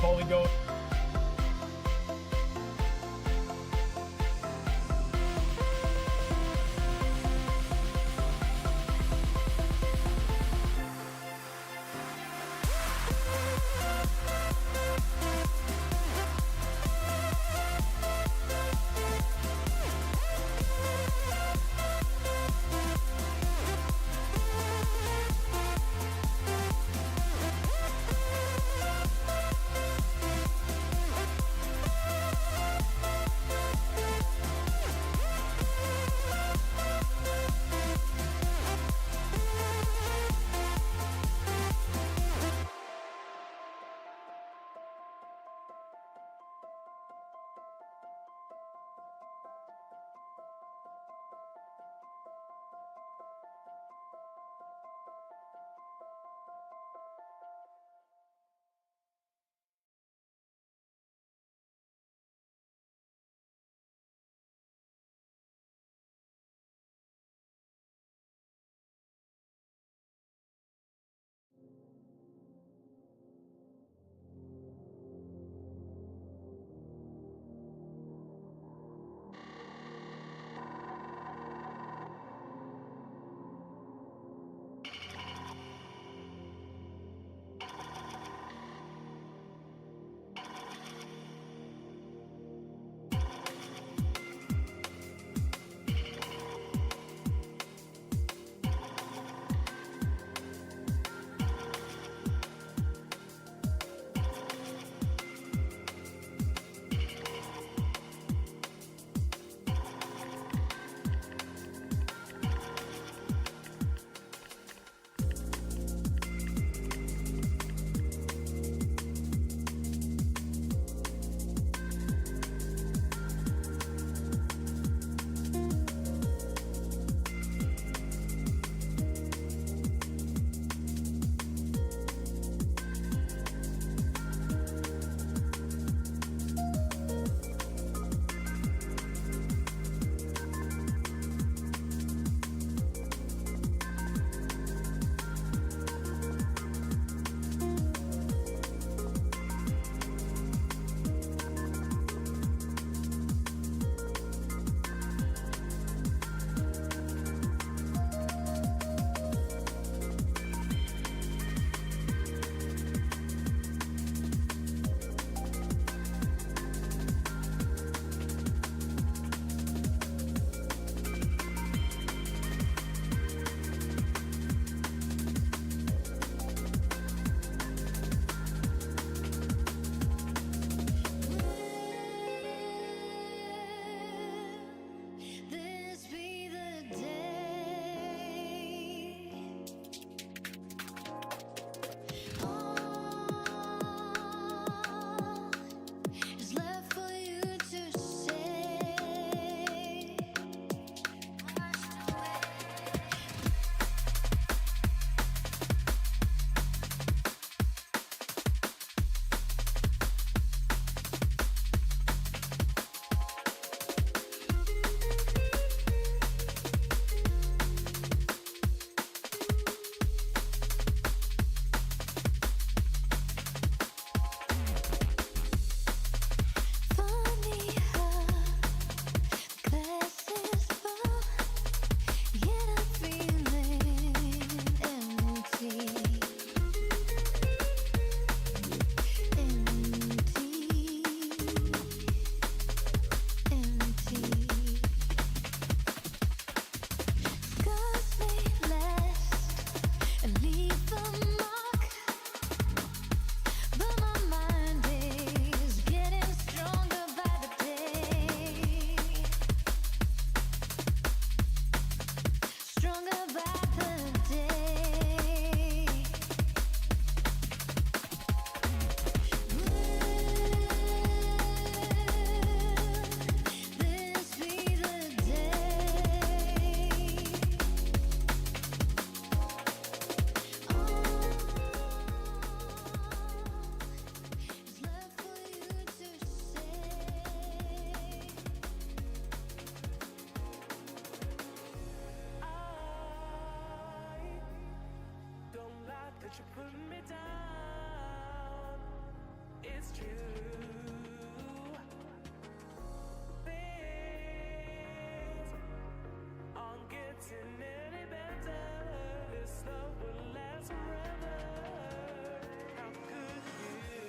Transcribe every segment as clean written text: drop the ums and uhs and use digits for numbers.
Holy Ghost. that you're putting me down. it's true. Things aren't getting any better. This love will last forever. How could you?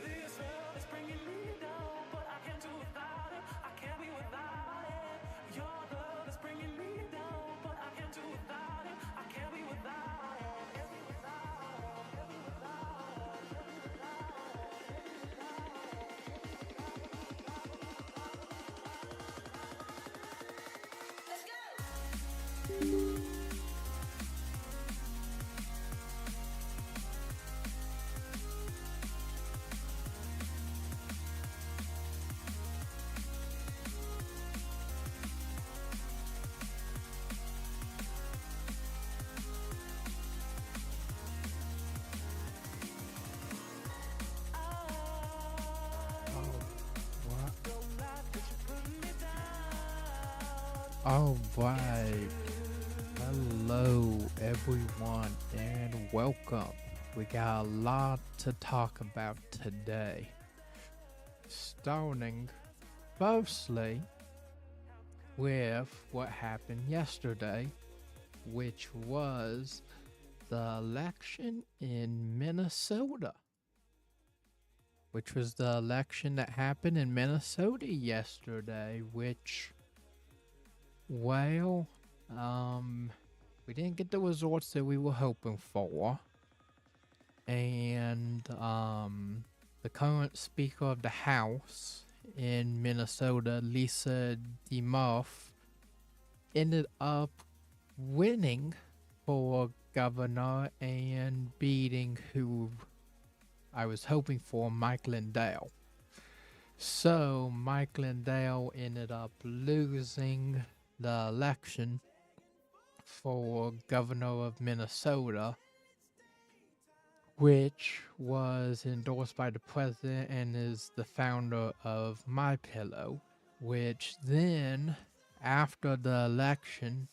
This love is bringing me down, but I can't do without it. I can't be without it. Your love is bringing me down, but I can't do without it. I can't be without it. Can't be without it. Can't be without it. Can't be without it. Let's go. All right. Hello, everyone, and welcome. We got a lot to talk about today. Starting, firstly, with what happened yesterday, which was the election in Minnesota. Which was the election that happened in Minnesota yesterday, which, well, we didn't get the results that we were hoping for. And, the current Speaker of the House in Minnesota, Lisa DeMuff, ended up winning for governor and beating who I was hoping for, Mike Lindell. So Mike Lindell ended up losing the election for governor of Minnesota, which was endorsed by the president and is the founder of MyPillow, which then, after the election,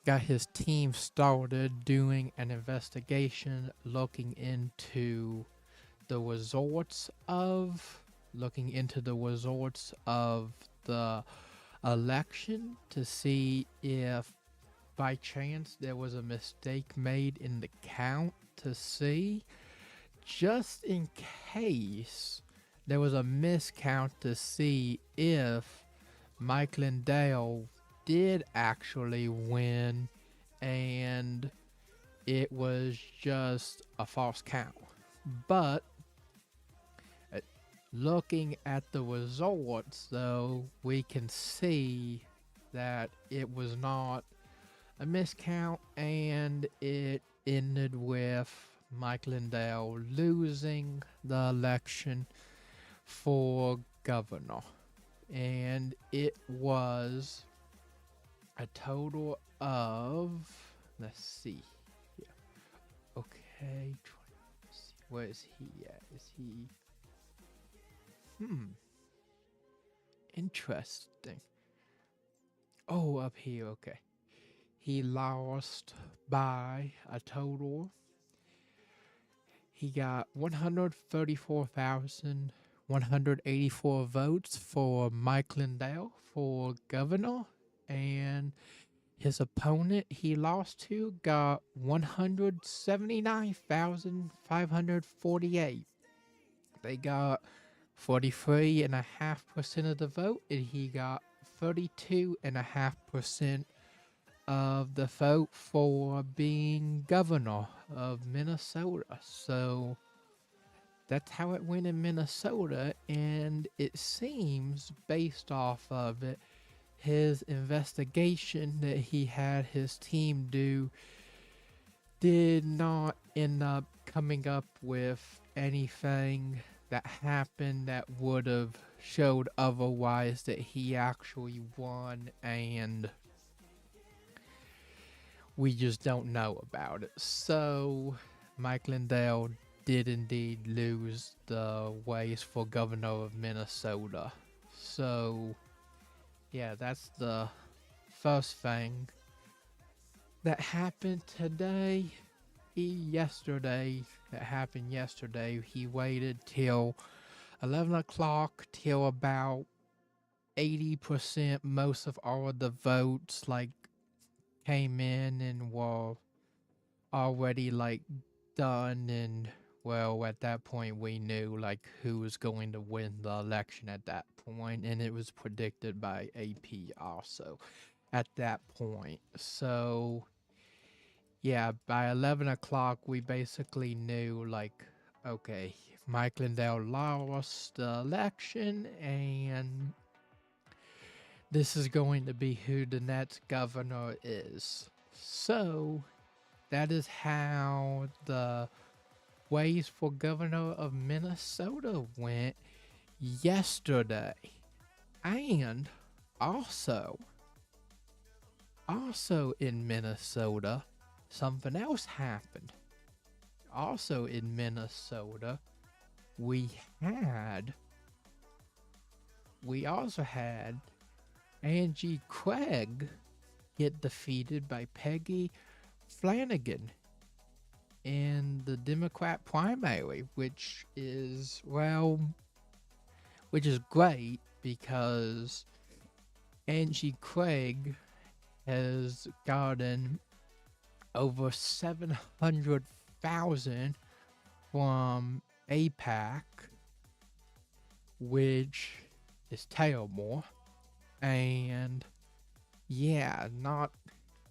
got his team started doing an investigation looking into the results of the election to see if by chance there was a mistake made in the count, to see just in case there was a miscount, to see if Mike Lindell did actually win and it was just a false count. But looking at the results, though, we can see that it was not a miscount, and it ended with Mike Lindell losing the election for governor. And it was a total of, let's see here. Okay, where is he at? Is he... Interesting. Oh, up here, okay. He lost by a total. He got 134,184 votes for Mike Lindell for governor, and his opponent he lost to got 179,548. They got 43.5% of the vote, and he got 32.5% of the vote for being governor of Minnesota. So that's how it went in Minnesota, and it seems, based off of it, his investigation that he had his team do did not end up coming up with anything that happened that would have showed otherwise, that he actually won, and we just don't know about it. So Mike Lindell did indeed lose the race for governor of Minnesota. So yeah, that's the first thing that happened today. yesterday, that happened yesterday, he waited till 11 o'clock till about 80%, most of all of the votes, like, came in and were already, like, done. And, well, at that point, we knew, like, who was going to win the election at that point, and it was predicted by AP also at that point. So, yeah, by 11 o'clock, we basically knew, like, okay, Mike Lindell lost the election, and this is going to be who the next governor is. So, that is how the ways for governor of Minnesota went yesterday. And also in Minnesota, something else happened. Also in Minnesota, we also had Angie Craig get defeated by Peggy Flanagan in the Democrat primary, which is great because Angie Craig has gotten over 700,000 from APAC, which is terrible. And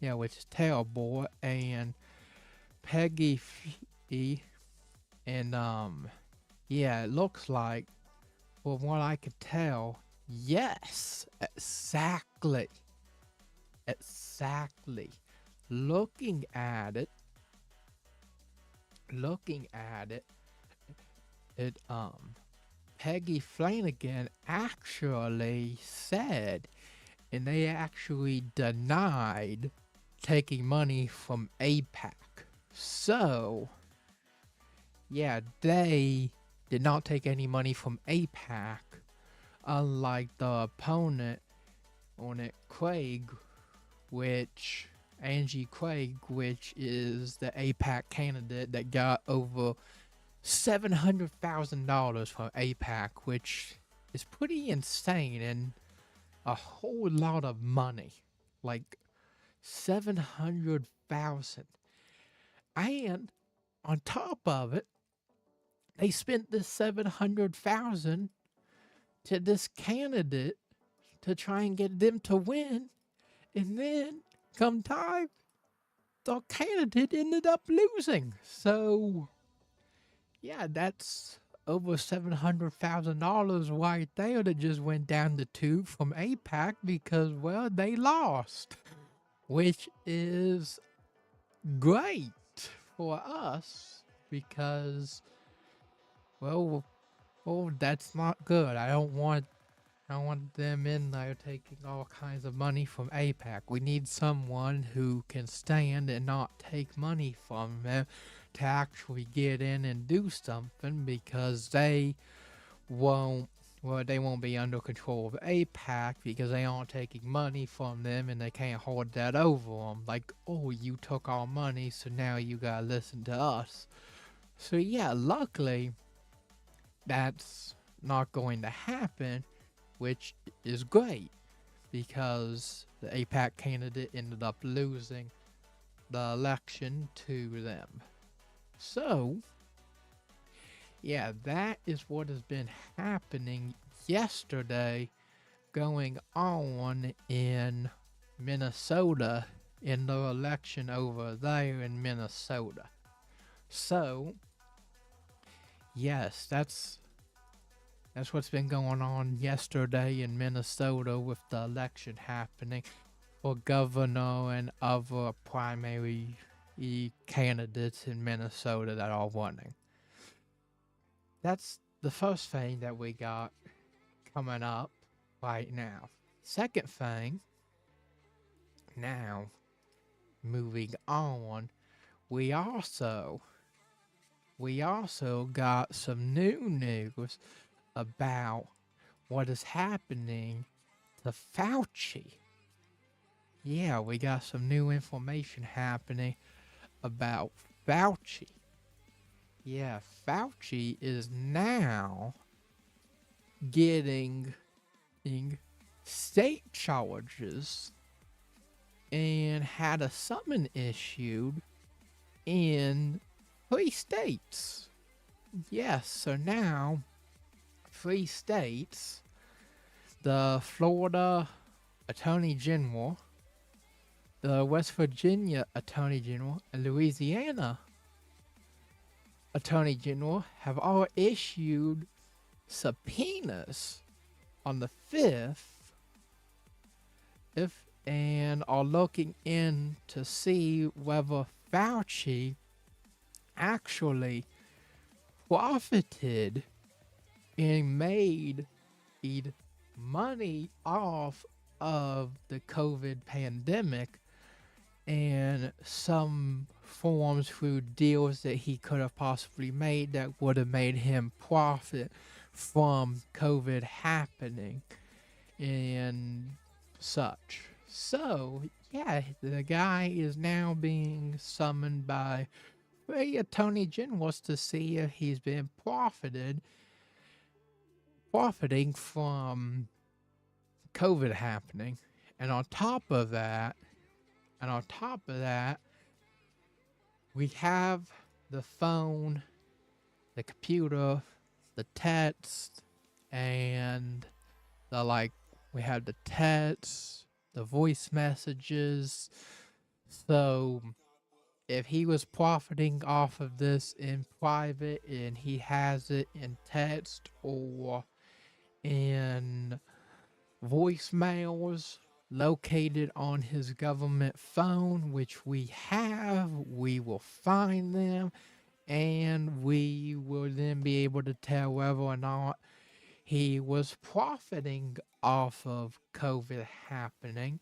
which is terrible. And Peggy and it looks like, from what I could tell, yes, exactly. Looking at it, Peggy Flanagan actually said, and they actually denied taking money from APAC. So, yeah, they did not take any money from APAC, unlike the opponent on it, Angie Craig, which is the APAC candidate that got over $700,000 from APAC, which is pretty insane and a whole lot of money. Like, 700,000. And on top of it, they spent this 700,000 to this candidate to try and get them to win, and then come time, the candidate ended up losing. So, yeah, that's over $700,000 right there that just went down the tube from APAC because, well, they lost, which is great for us because, well, that's not good. I don't want them in there taking all kinds of money from APAC. We need someone who can stand and not take money from them to actually get in and do something, because they won't be under control of APAC because they aren't taking money from them and they can't hold that over them. Like, oh, you took our money, so now you gotta listen to us. So yeah, luckily, that's not going to happen, which is great because the APAC candidate ended up losing the election to them. So, yeah, that is what has been happening yesterday going on in Minnesota in the election over there in Minnesota. So, yes, that's what's been going on yesterday in Minnesota with the election happening for governor and other primary candidates in Minnesota that are running. That's the first thing that we got coming up right now. Second thing, now, moving on, we also got some new news about what is happening to Fauci. Yeah, we got some new information happening about Fauci. Yeah, Fauci is now getting state charges and had a summon issued in 3 states. Yes, so now 3 states, the Florida Attorney General, the West Virginia Attorney General, and Louisiana Attorney General have all issued subpoenas on the 5th and are looking in to see whether Fauci actually profited and made money off of the COVID pandemic and some forms through deals that he could have possibly made that would have made him profit from COVID happening and such. So, yeah, the guy is now being summoned by 3 attorney generals to see if he's been profiting from COVID happening. And on top of that, we have the phone, the computer, the text, and we have the text, the voice messages. So if he was profiting off of this in private and he has it in text or in voicemails located on his government phone, which we have, we will find them and we will then be able to tell whether or not he was profiting off of COVID happening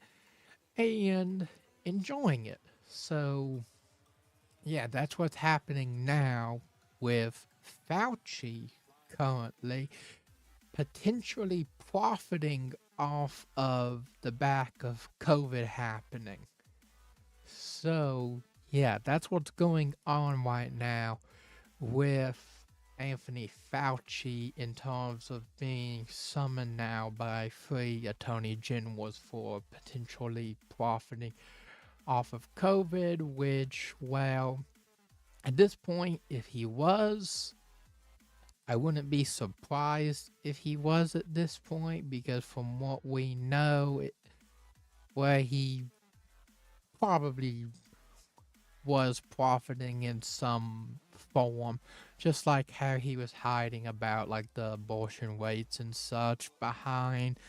and enjoying it. So, yeah, that's what's happening now with Fauci currently, potentially profiting off of the back of COVID happening. So, yeah, that's what's going on right now with Anthony Fauci in terms of being summoned now by 3 attorney generals for potentially profiting off of COVID, which, well, at this point, if he was, I wouldn't be surprised if he was at this point, because from what we know, where he probably was profiting in some form, just like how he was hiding about like the abortion rates and such behind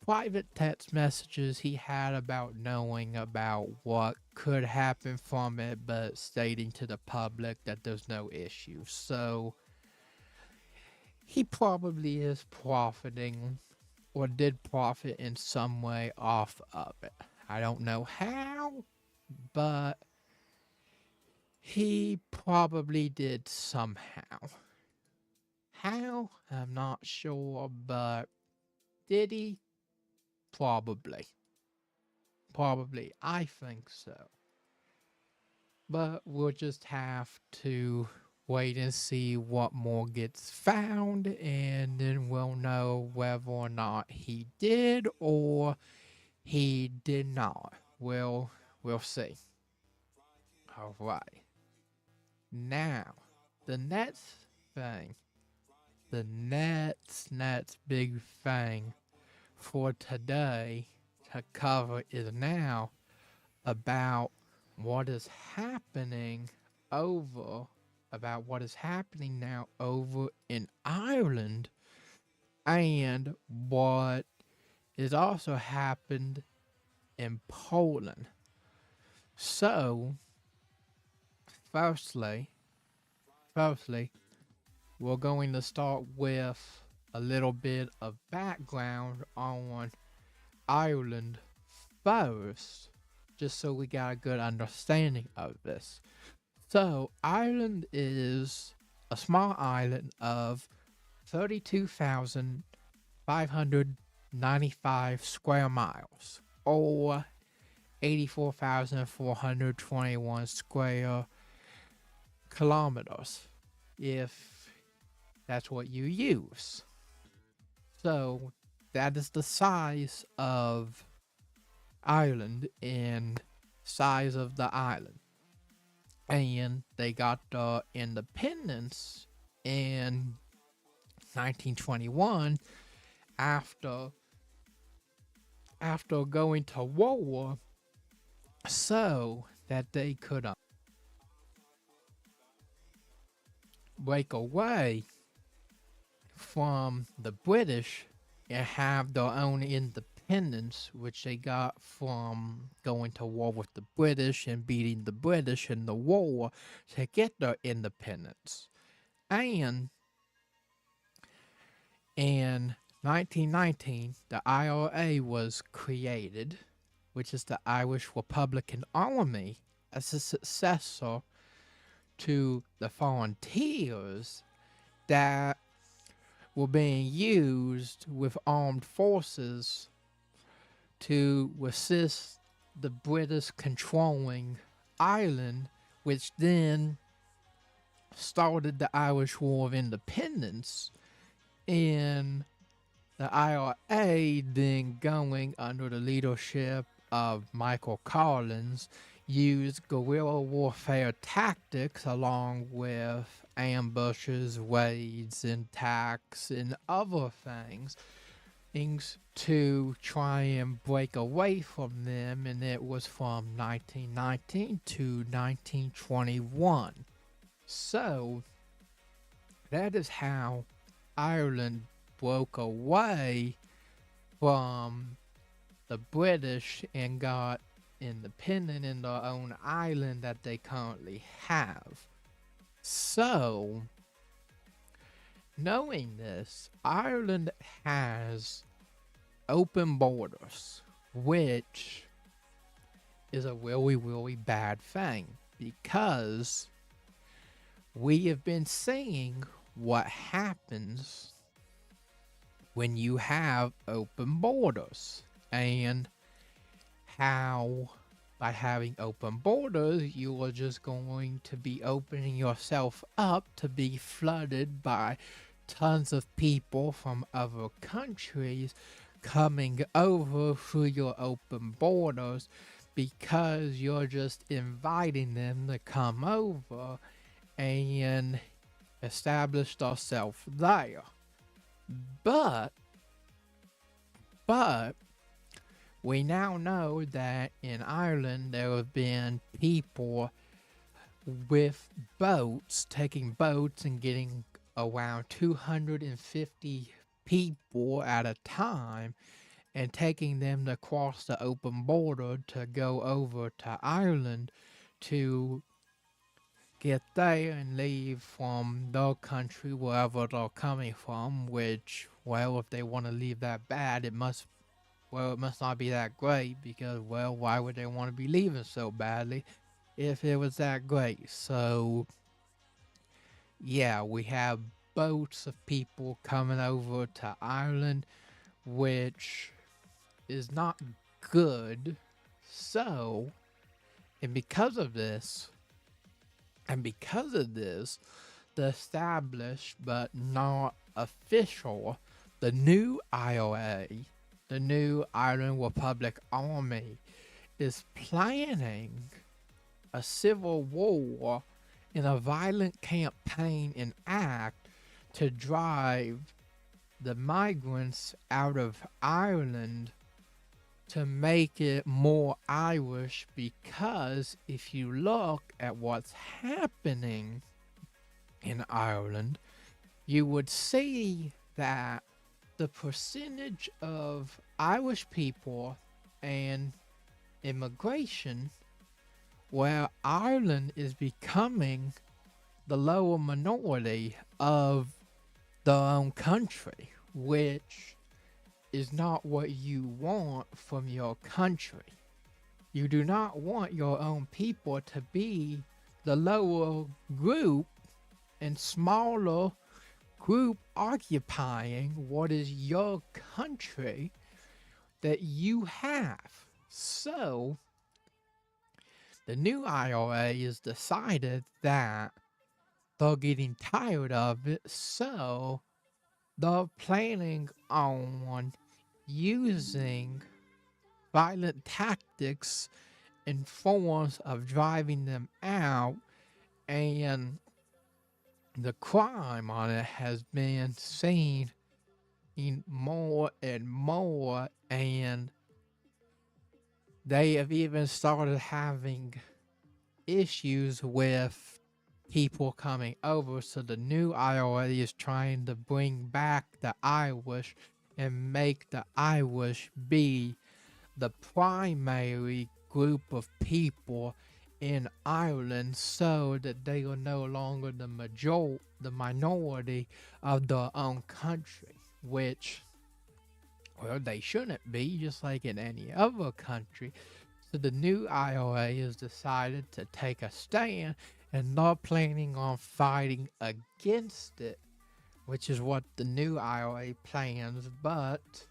private text messages he had about knowing about what could happen from it, but stating to the public that there's no issue. So he probably is profiting or did profit in some way off of it. I don't know how, but he probably did somehow. How? I'm not sure, but did he? Probably. Probably. I think so. But we'll just have to wait and see what more gets found, and then we'll know whether or not he did or he did not. We'll see. All right. Now, the next big thing for today to cover is now about what is happening now over in Ireland, and what is also happened in Poland. So, firstly, we're going to start with a little bit of background on Ireland first, just so we got a good understanding of this. So, Ireland is a small island of 32,595 square miles, or 84,421 square kilometers, if that's what you use. So that is the size of Ireland and size of the island. And they got the independence in 1921 after going to war so that they could break away from the British and have their own independence, which they got from going to war with the British and beating the British in the war to get their independence. And in 1919, the IRA was created, which is the Irish Republican Army, as a successor to the volunteers that were being used with armed forces to resist the British controlling Ireland, which then started the Irish War of Independence, and the IRA then going under the leadership of Michael Collins used guerrilla warfare tactics along with ambushes, raids, and attacks and other things to try and break away from them, and it was from 1919 to 1921. So that is how Ireland broke away from the British and got independent in their own island that they currently have. So, knowing this, Ireland has open borders, which is a really, really bad thing because we have been seeing what happens when you have open borders, and how by having open borders you are just going to be opening yourself up to be flooded by tons of people from other countries coming over through your open borders because you're just inviting them to come over and establish themselves there. But we now know that in Ireland there have been people with boats, taking boats and getting around 250 people at a time and taking them to cross the open border to go over to Ireland to get there and leave from their country, wherever they're coming from, which, well, if they want to leave that bad, it must not be that great, because, well, why would they want to be leaving so badly if it was that great? So, yeah, we have boats of people coming over to Ireland, which is not good. So, and because of this, the established but not official, the new IRA, the new Ireland Republic Army, is planning a civil war and a violent campaign and act to drive the migrants out of Ireland to make it more Irish, because if you look at what's happening in Ireland, you would see that the percentage of Irish people and immigration, where Ireland is becoming the lower minority of their own country, which is not what you want from your country. You do not want your own people to be the lower group and smaller group occupying what is your country that you have. So, the new IRA has decided that they're getting tired of it, so they're planning on using violent tactics in forms of driving them out, and the crime on it has been seen in more and more, and they have even started having issues with people coming over. So the new IRA is trying to bring back the Irish and make the Irish be the primary group of people in Ireland, so that they are no longer the minority of their own country, which, well, they shouldn't be, just like in any other country. So the new IRA has decided to take a stand and not planning on fighting against it, which is what the new IRA plans. But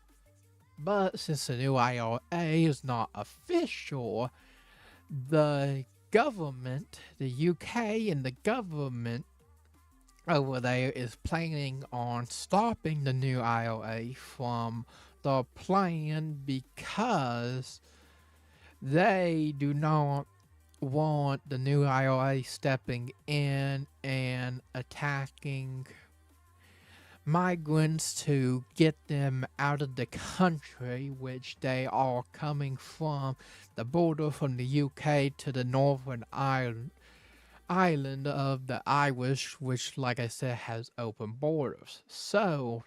since the new IRA is not official, the government, the UK and the government over there is planning on stopping the new IRA from the plan, because they do not want the new IRA stepping in and attacking migrants to get them out of the country, which they are coming from the border from the UK to the Northern Island of the Irish, which, like I said, has open borders. So,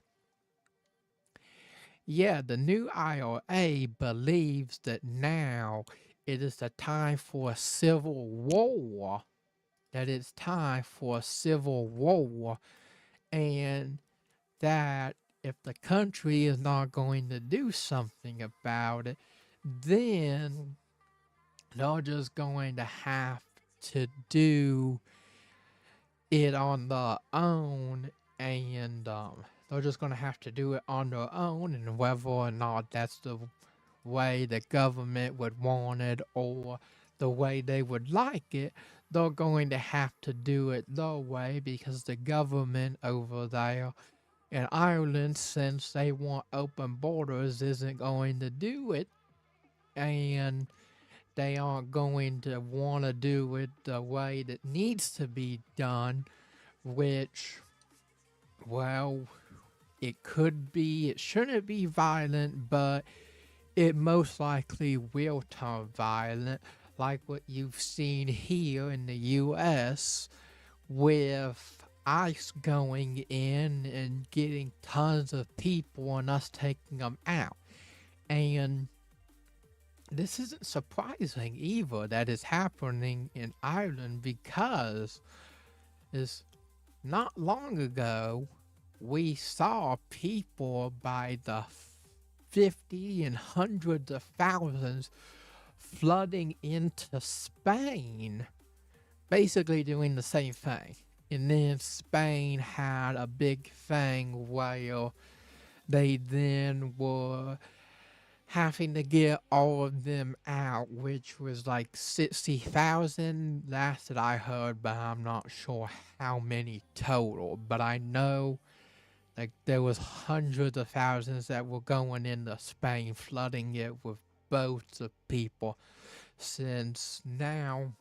yeah, the new IRA believes that now it is the time for a civil war, that it's time for a civil war, and that if the country is not going to do something about it, then they're just going to have to do it on their own, and they're just going to have to do it on their own, and whether or not that's the way the government would want it or the way they would like it, they're going to have to do it their way, because the government over there in Ireland, since they want open borders, isn't going to do it, and they aren't going to want to do it the way that needs to be done, which, well, it shouldn't be violent, but it most likely will turn violent, like what you've seen here in the US with ICE going in and getting tons of people and us taking them out. And this isn't surprising either that is happening in Ireland, because is not long ago we saw people by the 50 and hundreds of thousands flooding into Spain, basically doing the same thing. And then Spain had a big thing where they then were having to get all of them out, which was like 60,000 last that I heard, but I'm not sure how many total. But I know like there was hundreds of thousands that were going into Spain, flooding it with boats of people. Since now,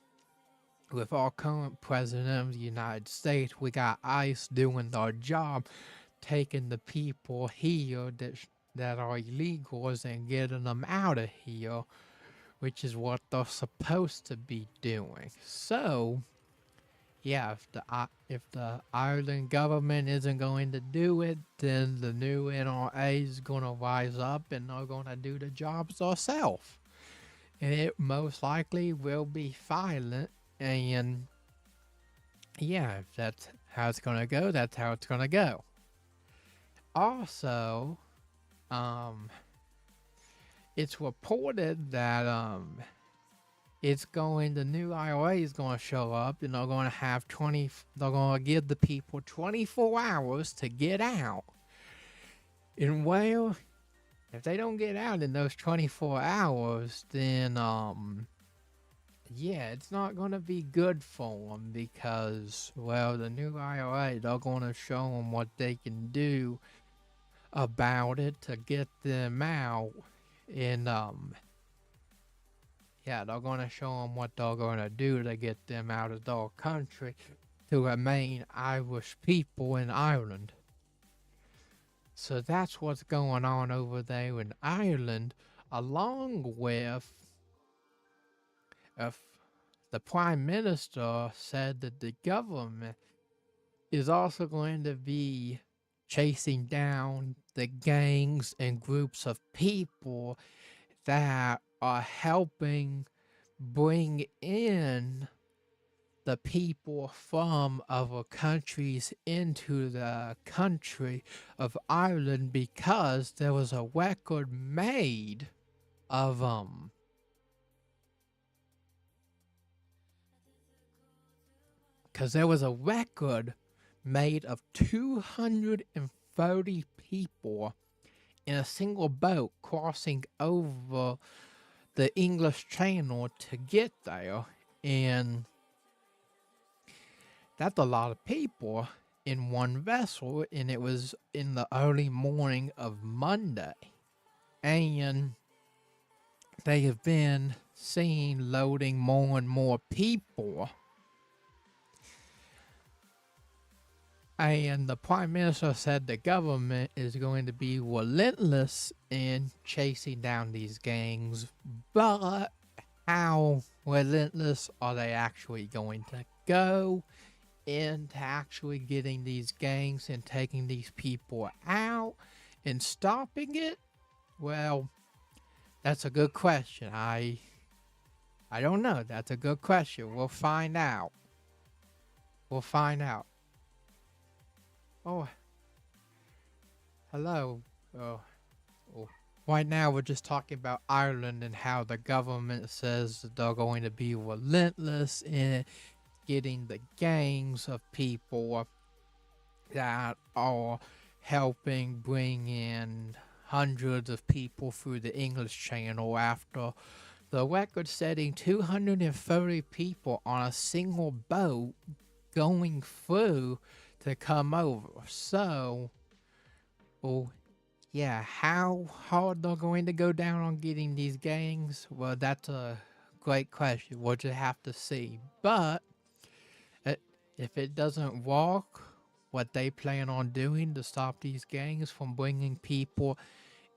with our current president of the United States, we got ICE doing their job, taking the people here that are illegals and getting them out of here, which is what they're supposed to be doing. So, yeah, if the Ireland government isn't going to do it, then the new NRA is going to rise up and they're going to do the jobs themselves. And it most likely will be violent, and yeah, if that's how it's going to go, that's how it's going to go. Also, it's reported that the new IRA is going to show up, and they're going to they're going to give the people 24 hours to get out. And well, if they don't get out in those 24 hours, then Yeah, it's not going to be good for them because, well, the new IRA, they're going to show them what they can do about it to get them out. And, yeah, they're going to show them what they're going to do to get them out of their country to remain Irish people in Ireland. So that's what's going on over there in Ireland, along with if the Prime Minister said that the government is also going to be chasing down the gangs and groups of people that are helping bring in the people from other countries into the country of Ireland because there was a record made of because there was a record made of 230 people in a single boat crossing over the English Channel to get there. And that's a lot of people in one vessel. And it was in the early morning of Monday. And they have been seen loading more and more people. And the Prime Minister said the government is going to be relentless in chasing down these gangs, but how relentless are they actually going to go into actually getting these gangs and taking these people out and stopping it? Well, that's a good question. I don't know. That's a good question. We'll find out. We'll find out. Oh, hello. Oh, right now we're just talking about Ireland and how the government says that they're going to be relentless in getting the gangs of people that are helping bring in hundreds of people through the English Channel after the record-setting 230 people on a single boat going through to come over. So, well, yeah, how hard they're going to go down on getting these gangs? Well, that's a great question. We'll just have to see. But if it doesn't work, what they plan on doing to stop these gangs from bringing people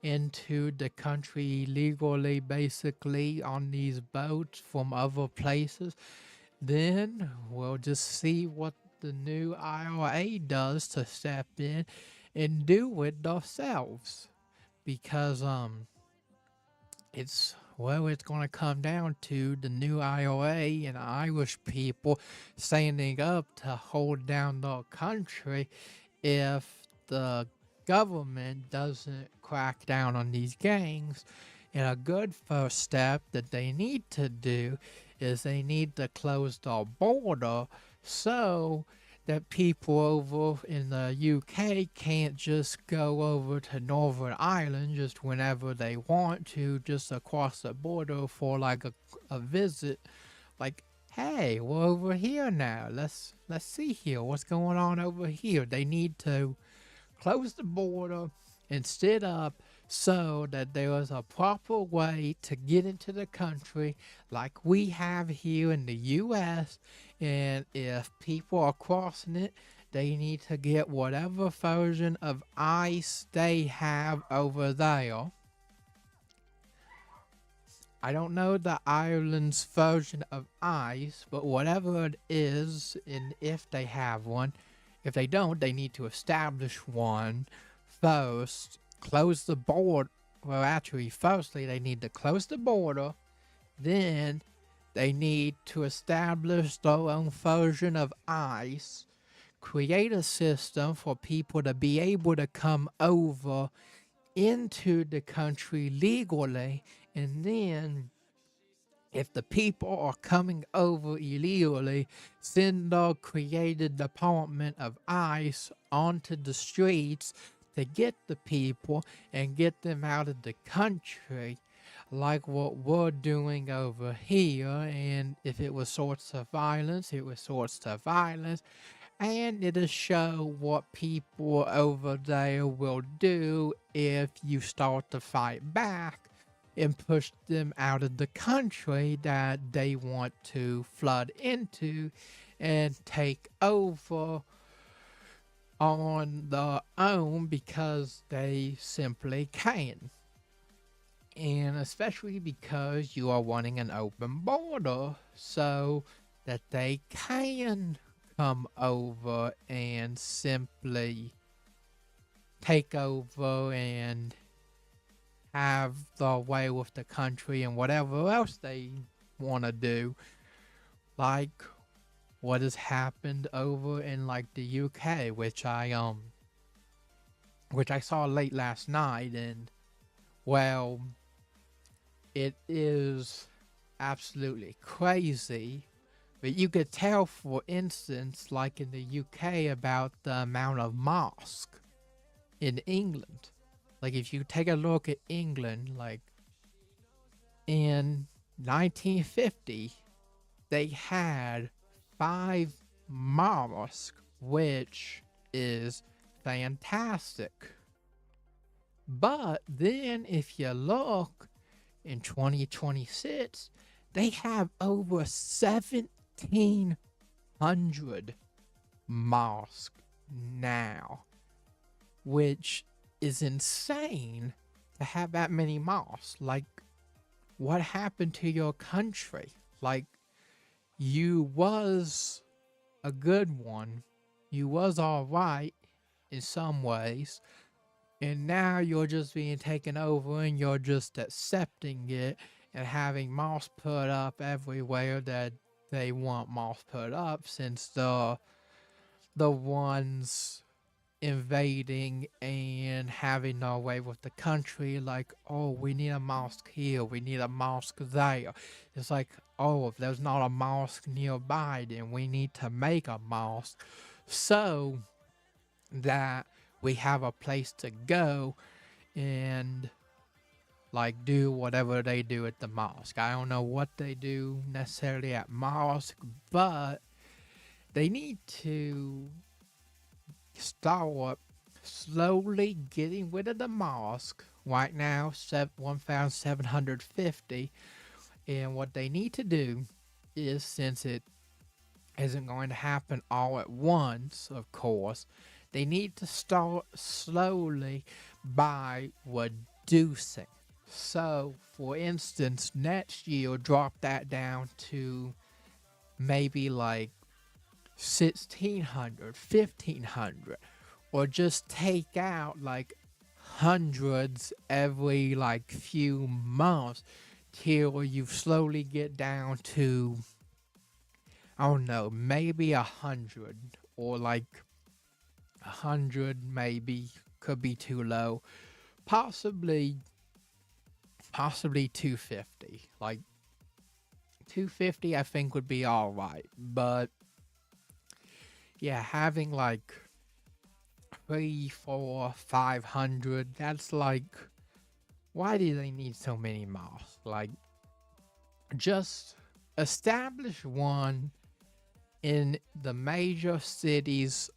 into the country legally, basically, on these boats from other places, then we'll just see what the new IRA does to step in and do it themselves. Because it's going to come down to the new IRA and Irish people standing up to hold down the country if the government doesn't crack down on these gangs. And a good first step that they need to do is they need to close the border so that people over in the UK can't just go over to Northern Ireland just whenever they want to, just across the border for like a visit. Like, hey, we're over here now. Let's see here what's going on over here. They need to close the border and set up so that there is a proper way to get into the country like we have here in the US. And if people are crossing it, they need to get whatever version of ice they have over there. I don't know the Ireland's version of ice, but whatever it is, and if they have one, if they don't, they need to establish one first, close the border. Well, actually, firstly, they need to close the border, then they need to establish their own version of ice, create a system for people to be able to come over into the country legally, and then if the people are coming over illegally, send the created Department of ICE onto the streets to get the people and get them out of the country. like what we're doing over here. And if it was sorts of violence, it was sorts of violence. And it'll show what people over there will do if you start to fight back and push them out of the country that they want to flood into and take over on their own because they simply can. And especially because you are wanting an open border so that they can come over and simply take over and have their way with the country and whatever else they want to do, like what has happened over in like the UK, which I saw late last night. And well, it is absolutely crazy. But you could tell, for instance, like in the UK, about the amount of mosques in England. Like if you take a look at England, like in 1950, they had 5 mosques, which is fantastic. But then if you look in 2026, they have over 1,700 mosques now, which is insane to have that many mosques. Like, what happened to your country? Like, you was a good one. You was alright in some ways. And now you're just being taken over and you're just accepting it and having mosques put up everywhere that they want mosques put up, since the ones invading and having their way with the country. Like, oh, we need a mosque here, we need a mosque there. It's like, oh, if there's not a mosque nearby, then we need to make a mosque so that we have a place to go and like do whatever they do at the mosque. I don't know what they do necessarily at mosque, but they need to start slowly getting rid of the mosque. Right now, 1,750. And what they need to do is, since it isn't going to happen all at once, of course, they need to start slowly by reducing. So, for instance, next year, drop that down to maybe like 1,600, 1,500, or just take out like hundreds every like few months till you slowly get down to, I don't know, maybe 100, or like 100 maybe could be too low. Possibly 250. Like 250 I think would be all right. But yeah, having like 3, 4, 500, that's like, why do they need so many mosques? Like, just establish one in the major cities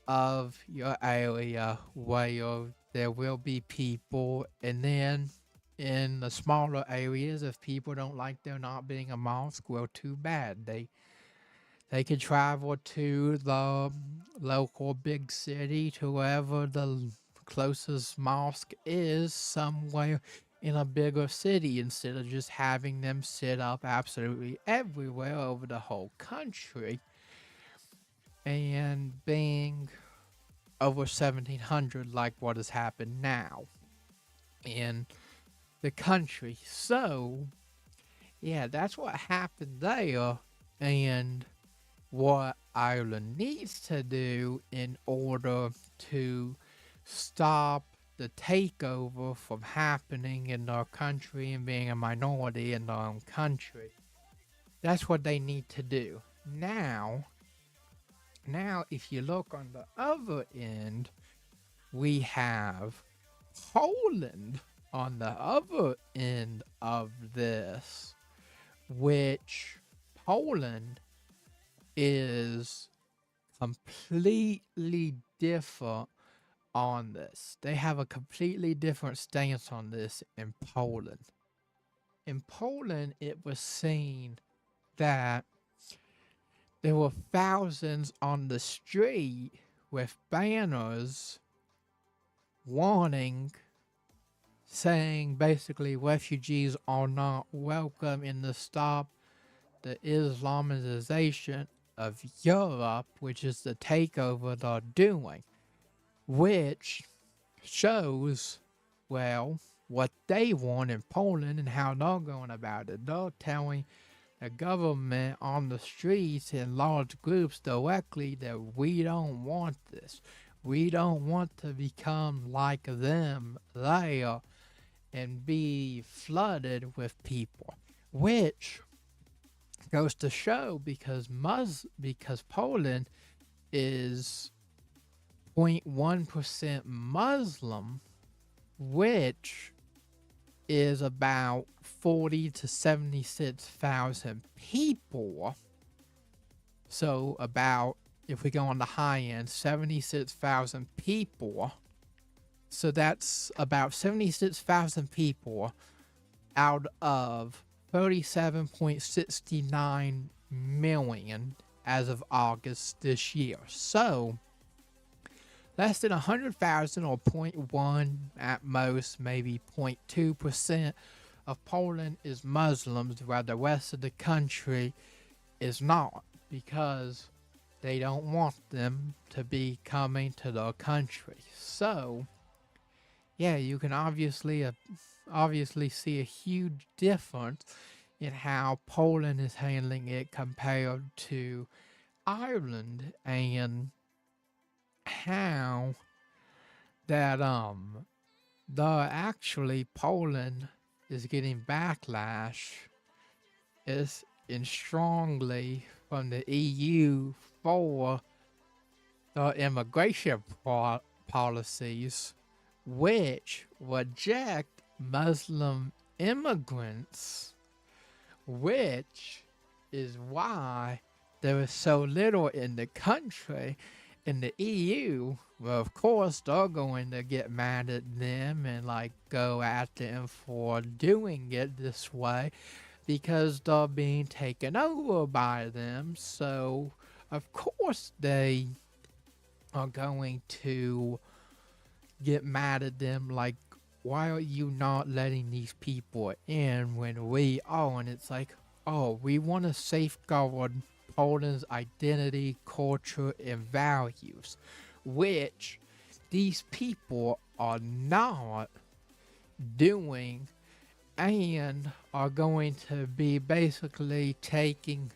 of your area where there will be people, and then in the smaller areas, if people don't like there not being a mosque, well, too bad. They could travel to the local big city, to wherever the closest mosque is, somewhere in a bigger city, instead of just having them set up absolutely everywhere over the whole country and being over 1,700 like what has happened now in the country. So, yeah, that's what happened there. And what Ireland needs to do in order to stop the takeover from happening in their country and being a minority in their own country. That's what they need to do. Now, if you look on the other end, we have Poland. on the other end of this, which Poland is completely different on this. They have a completely different stance on this in Poland. In Poland, it was seen that there were thousands on the street with banners warning, saying basically refugees are not welcome in the stop the Islamization of Europe, which is the takeover they're doing, which shows, well, what they want in Poland and how they're going about it. They're telling the government on the streets in large groups directly that we don't want this. We don't want to become like them there and be flooded with people, which goes to show because Poland is 0.1% Muslim, which is about 40 to 76,000 people. So about, if we go on the high end, 76,000 people. So that's about 76,000 people out of 37.69 million as of August this year. So less than 100,000 or 0.1 at most, maybe 0.2% of Poland is Muslims, while the rest of the country is not, because they don't want them to be coming to their country. So yeah, you can obviously see a huge difference in how Poland is handling it compared to Ireland, and how that Poland is getting backlash is in strongly from the EU for the immigration policies, which reject Muslim immigrants, which is why there is so little in the country. In the EU, well, of course, they're going to get mad at them and like go at them for doing it this way because they're being taken over by them. So, of course, they are going to get mad at them like, why are you not letting these people in when we are? And it's like, oh, we want to safeguard Poland's identity, culture, and values, which these people are not doing, and are going to be basically taking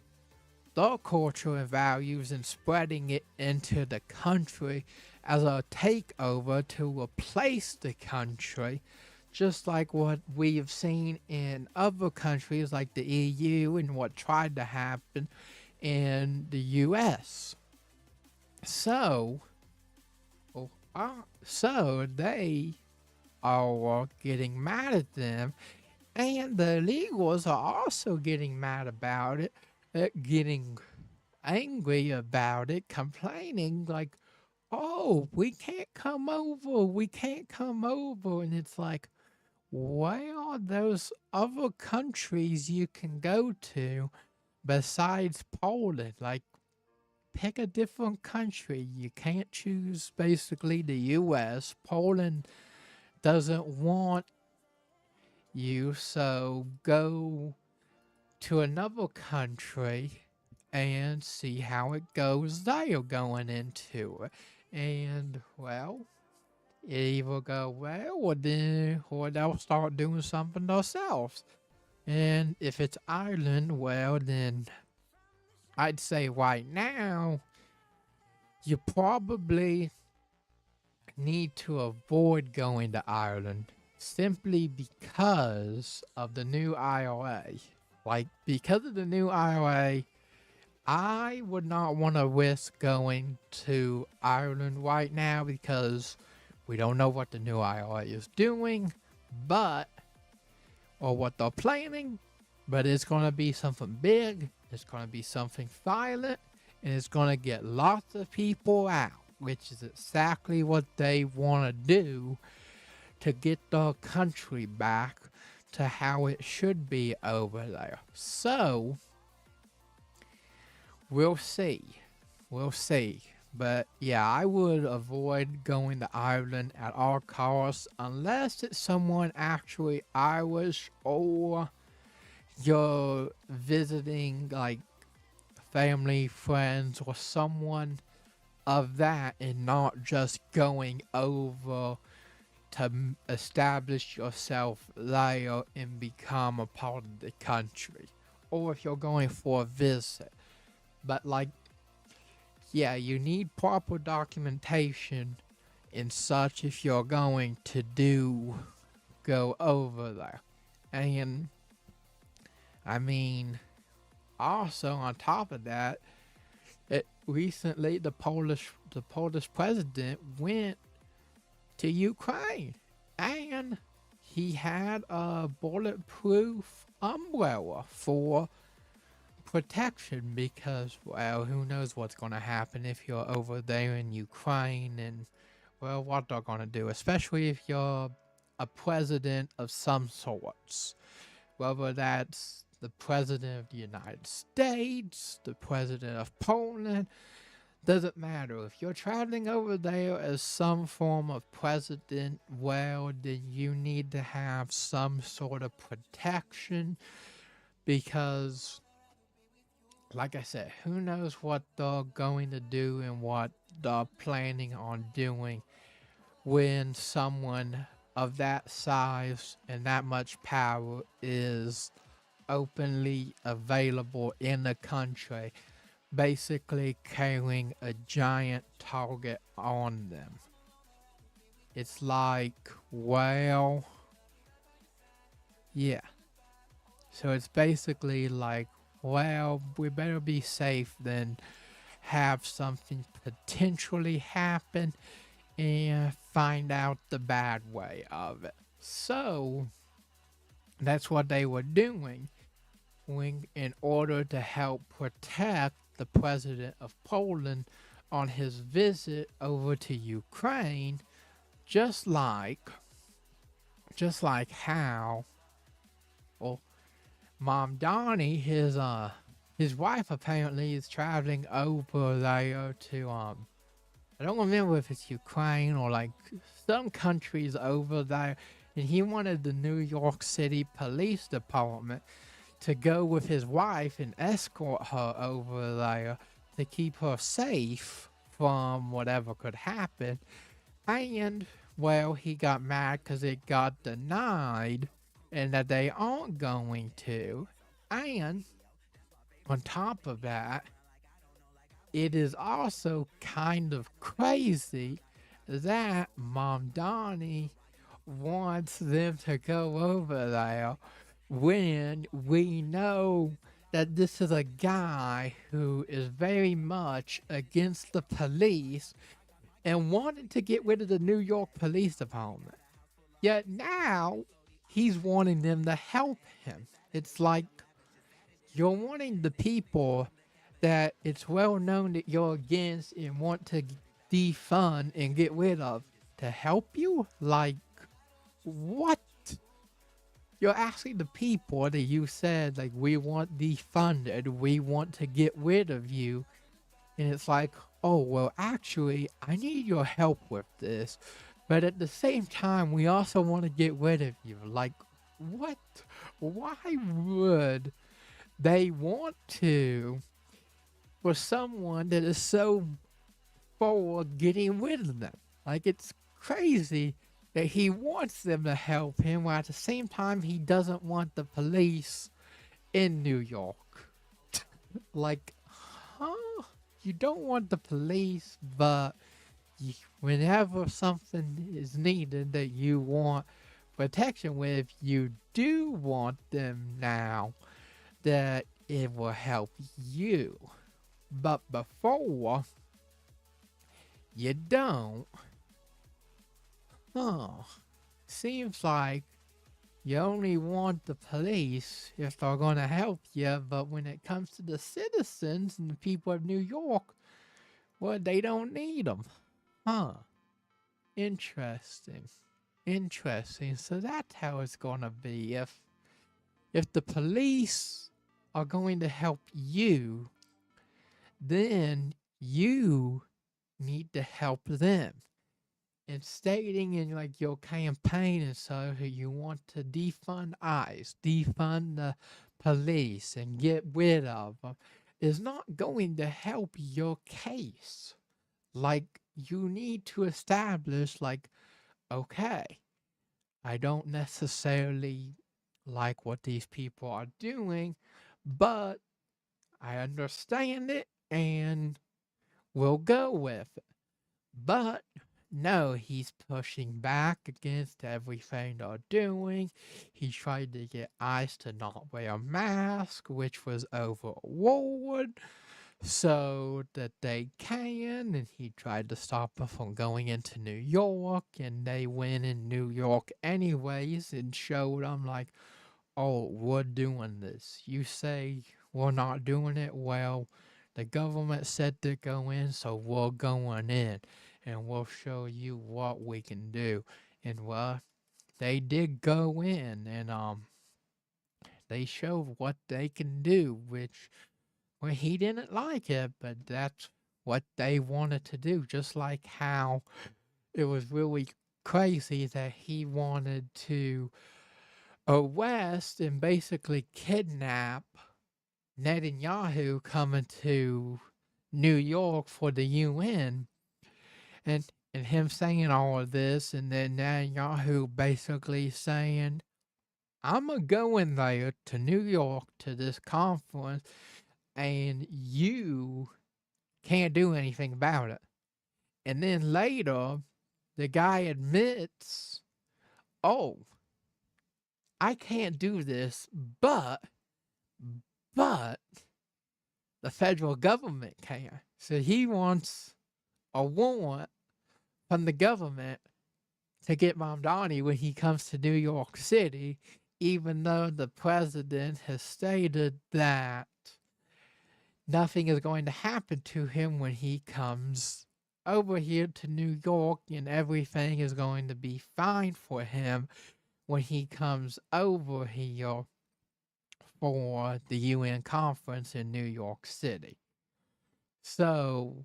their culture and values and spreading it into the country as a takeover to replace the country, just like what we have seen in other countries like the EU and what tried to happen in the US. So they are getting mad at them, and the illegals are also getting mad about it, getting angry about it, complaining like, oh, we can't come over, and it's like, where are those other countries you can go to besides Poland? Like, pick a different country. You can't choose basically the US. Poland doesn't want you, so go to another country and see how it goes there going into it. And, well, it either go well or they'll start doing something themselves. And if it's Ireland, well, then I'd say right now you probably need to avoid going to Ireland simply because of the new IRA. Like, because of the new IRA, I would not want to risk going to Ireland right now because we don't know what the new IRA is doing. but, or what they're planning, but it's going to be something big, it's going to be something violent, and it's going to get lots of people out, which is exactly what they want to do to get the country back to how it should be over there. So, we'll see. We'll see. But yeah, I would avoid going to Ireland at all costs unless it's someone actually Irish or you're visiting like family, friends, or someone of that and not just going over to establish yourself there and become a part of the country. Or if you're going for a visit. But like, yeah, you need proper documentation and such if you're going to go over there. And I mean, also on top of that, recently the Polish president went to Ukraine and he had a bulletproof umbrella for protection because, well, who knows what's going to happen if you're over there in Ukraine and, well, what they're going to do, especially if you're a president of some sorts, whether that's the president of the United States, the president of Poland, doesn't matter. If you're traveling over there as some form of president, well, then you need to have some sort of protection because, like I said, who knows what they're going to do and what they're planning on doing when someone of that size and that much power is openly available in the country, basically carrying a giant target on them. It's like, well, yeah. So it's basically like, well, we better be safe than have something potentially happen and find out the bad way of it. So that's what they were doing in order to help protect the president of Poland on his visit over to Ukraine, just like how, well, Mom Donnie, his wife apparently is traveling over there to I don't remember if it's Ukraine or like some countries over there, and he wanted the New York City Police Department to go with his wife and escort her over there to keep her safe from whatever could happen. And, well, he got mad because it got denied and that they aren't going to. And, on top of that, it is also kind of crazy that Mom Donnie wants them to go over there when we know that this is a guy who is very much against the police and wanted to get rid of the New York Police Department. Yet now he's wanting them to help him. It's like you're wanting the people that it's well known that you're against and want to defund and get rid of to help you? Like, what? You're asking the people that you said, like, we want defunded, we want to get rid of you. And it's like, oh, well, actually, I need your help with this. But at the same time, we also want to get rid of you. Like, what? Why would they want to, for someone that is so for getting rid of them? Like, it's crazy that he wants them to help him, while at the same time he doesn't want the police in New York. Like, huh? You don't want the police, but whenever something is needed that you want protection with, you do want them now that it will help you. But before, you don't. Oh, seems like You only want the police if they're going to help you, but when it comes to the citizens and the people of New York, well, they don't need them. Huh. Interesting. Interesting. So that's how it's going to be. If the police are going to help you, then you need to help them. And stating in like your campaign and so you want to defund ICE, defund the police, and get rid of them is not going to help your case. Like, you need to establish, like, okay, I don't necessarily like what these people are doing, but I understand it and we'll go with it. But no, he's pushing back against everything they're doing. He tried to get ICE to not wear a mask, which was overruled so that they can, and he tried to stop them from going into New York, and they went in New York anyways and showed them like, oh, we're doing this. You say we're not doing it? Well, the government said to go in, so we're going in, and we'll show you what we can do. And well, they did go in, and they showed what they can do, which, well, he didn't like it, but that's what they wanted to do. Just like how it was really crazy that he wanted to arrest and basically kidnap Netanyahu coming to New York for the UN, and him saying all of this, and then Netanyahu basically saying, I'm going to go in there to New York to this conference, and you can't do anything about it. And then later, the guy admits, oh, I can't do this, but the federal government can. So he wants a warrant from the government to get Mamdani when he comes to New York City, even though the president has stated that nothing is going to happen to him when he comes over here to New York, and everything is going to be fine for him when he comes over here for the UN conference in New York City. So,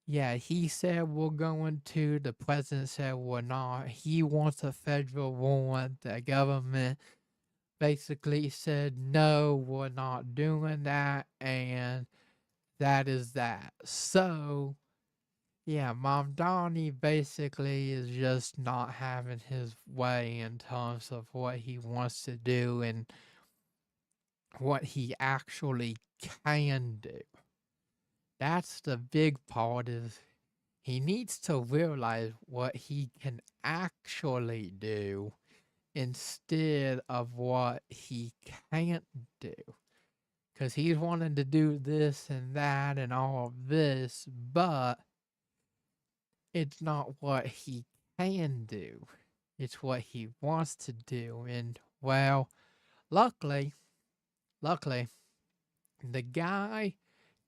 yeah, he said we're going to, the president said we're not. He wants a federal warrant. The government basically said, no, we're not doing that, and that is that. So, yeah, Mamdani basically is just not having his way in terms of what he wants to do and what he actually can do. That's the big part, is he needs to realize what he can actually do instead of what he can't do. Because he's wanting to do this and that and all of this, but it's not what he can do. It's what he wants to do. And, well, luckily, the guy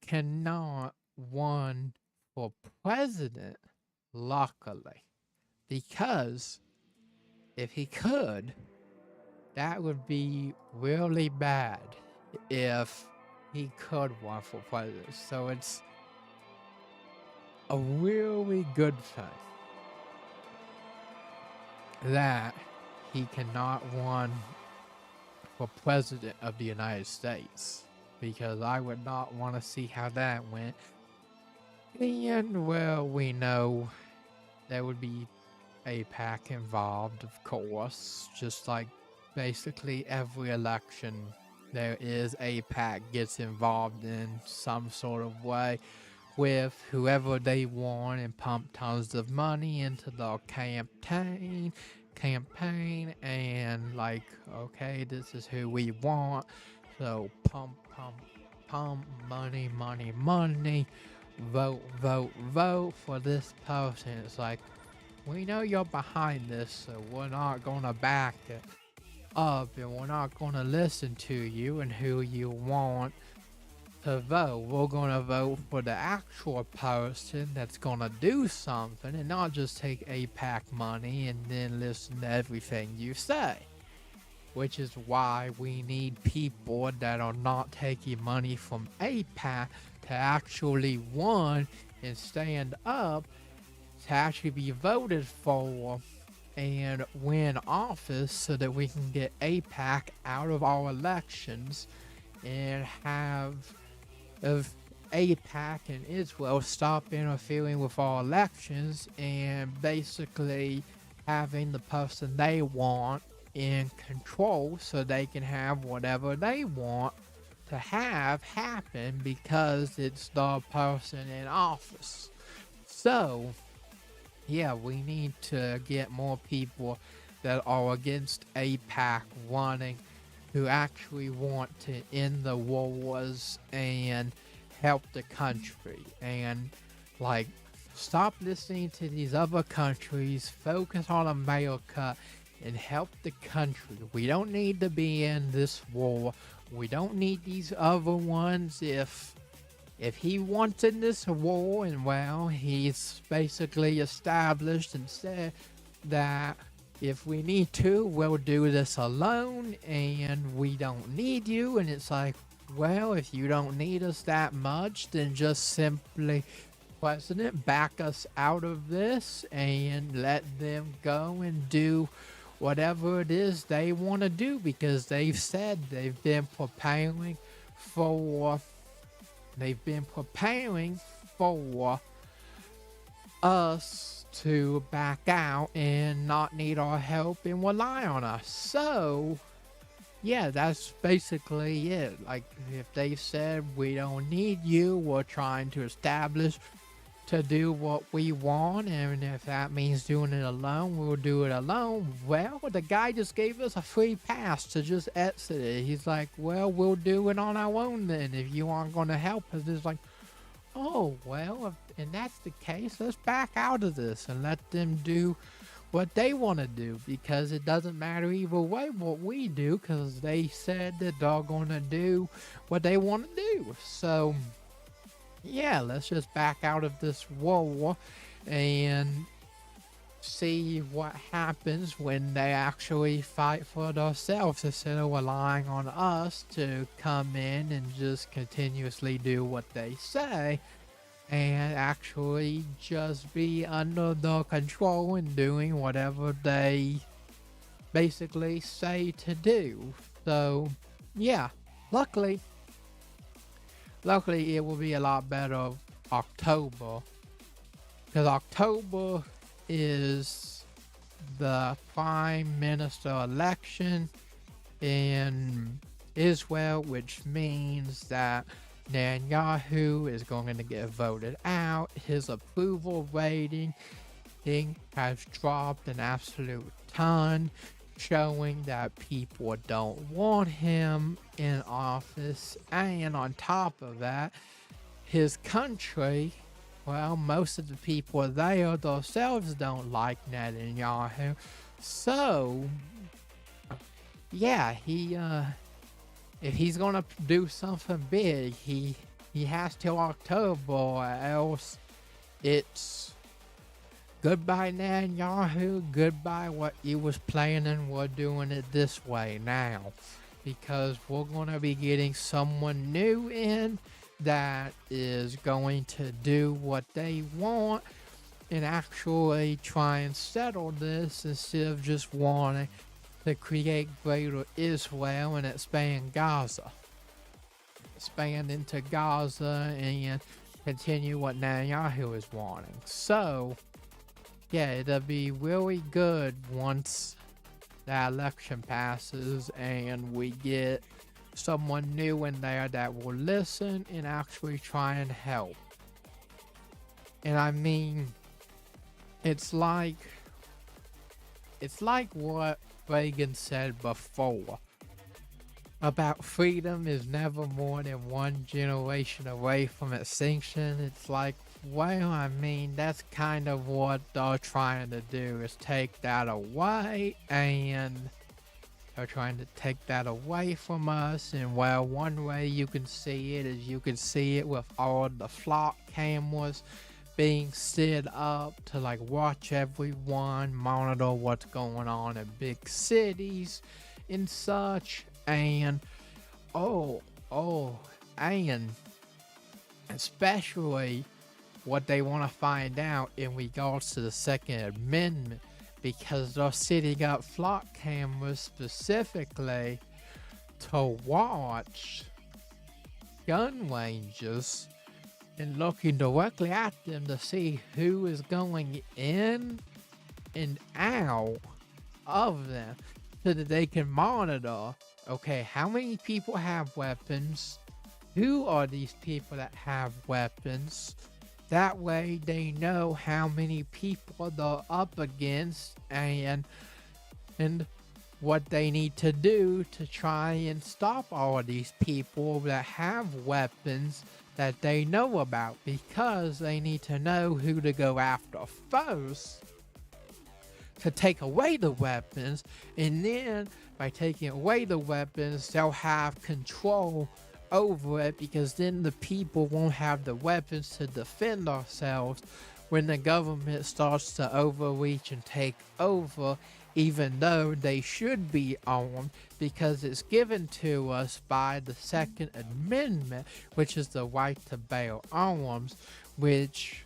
cannot run for president, luckily. Because if he could, that would be really bad if he could run for president. So it's a really good thing that he cannot run for president of the United States, because I would not want to see how that went. And, well, we know there would be APAC involved, of course, just like basically every election there is. APAC gets involved in some sort of way with whoever they want and pump tons of money into their campaign, and like, okay, this is who we want, so pump money, vote for this person. It's like, we know you're behind this, so we're not gonna back it. up and we're not going to listen to you and who you want to vote. We're going to vote for the actual person that's going to do something and not just take APAC money and then listen to everything you say. Which is why we need people that are not taking money from APAC to actually one and stand up to actually be voted for and win office so that we can get APAC out of our elections and have APAC and Israel stop interfering with our elections and basically having the person they want in control so they can have whatever they want to have happen because it's the person in office. So, yeah, we need to get more people that are against APAC running who actually want to end the wars and help the country and like stop listening to these other countries, focus on America and help the country. We don't need to be in this war. We don't need these other ones. If he wants in this war, and well, he's basically established and said that if we need to, we'll do this alone and we don't need you. And it's like, well, if you don't need us that much, then just simply, President, back us out of this and let them go and do whatever it is they want to do, because they've said they've been preparing for us to back out and not need our help and rely on us. So yeah, that's basically it. Like, if they said we don't need you, we're trying to establish to do what we want, and if that means doing it alone, we'll do it alone. Well, the guy just gave us a free pass to just exit it. He's like, well, we'll do it on our own then if you aren't going to help us. It's like, oh, well, if that's the case, let's back out of this and let them do what they want to do, because it doesn't matter either way what we do, because they said that they're going to do what they want to do. So yeah, let's just back out of this war and see what happens when they actually fight for themselves instead of relying on us to come in and just continuously do what they say and actually just be under the control and doing whatever they basically say to do. So yeah, luckily it will be a lot better October, because October is the prime minister election in Israel, which means that Netanyahu is going to get voted out. His approval rating has dropped an absolute ton, showing that people don't want him in office. And on top of that, his country, well, most of the people there themselves don't like Netanyahu. So yeah, if he's gonna do something big, he has till October, or else it's goodbye Netanyahu, goodbye what you was planning. We're doing it this way now, because we're gonna be getting someone new in that is going to do what they want and actually try and settle this instead of just wanting to create greater Israel and expand Gaza. Expand into Gaza and continue what Netanyahu is wanting. So yeah, it'll be really good once the election passes and we get someone new in there that will listen and actually try and help. And I mean, it's like what Reagan said before about freedom is never more than one generation away from extinction. It's like, well, I mean, that's kind of what they're trying to do, is take that away. And They're trying to take that away from us. And well, one way you can see it is you can see it with all the flock cameras being set up to like watch everyone, monitor what's going on in big cities and such. And oh, and especially what they want to find out in regards to the Second Amendment, because they're setting up flock cameras specifically to watch gun ranges and looking directly at them to see who is going in and out of them so that they can monitor, okay, how many people have weapons, who are these people that have weapons. That way they know how many people they're up against and what they need to do to try and stop all of these people that have weapons that they know about, because they need to know who to go after first to take away the weapons, and then by taking away the weapons they'll have control over it, because then the people won't have the weapons to defend ourselves when the government starts to overreach and take over, even though they should be armed, because it's given to us by the Second Amendment, which is the right to bear arms, which,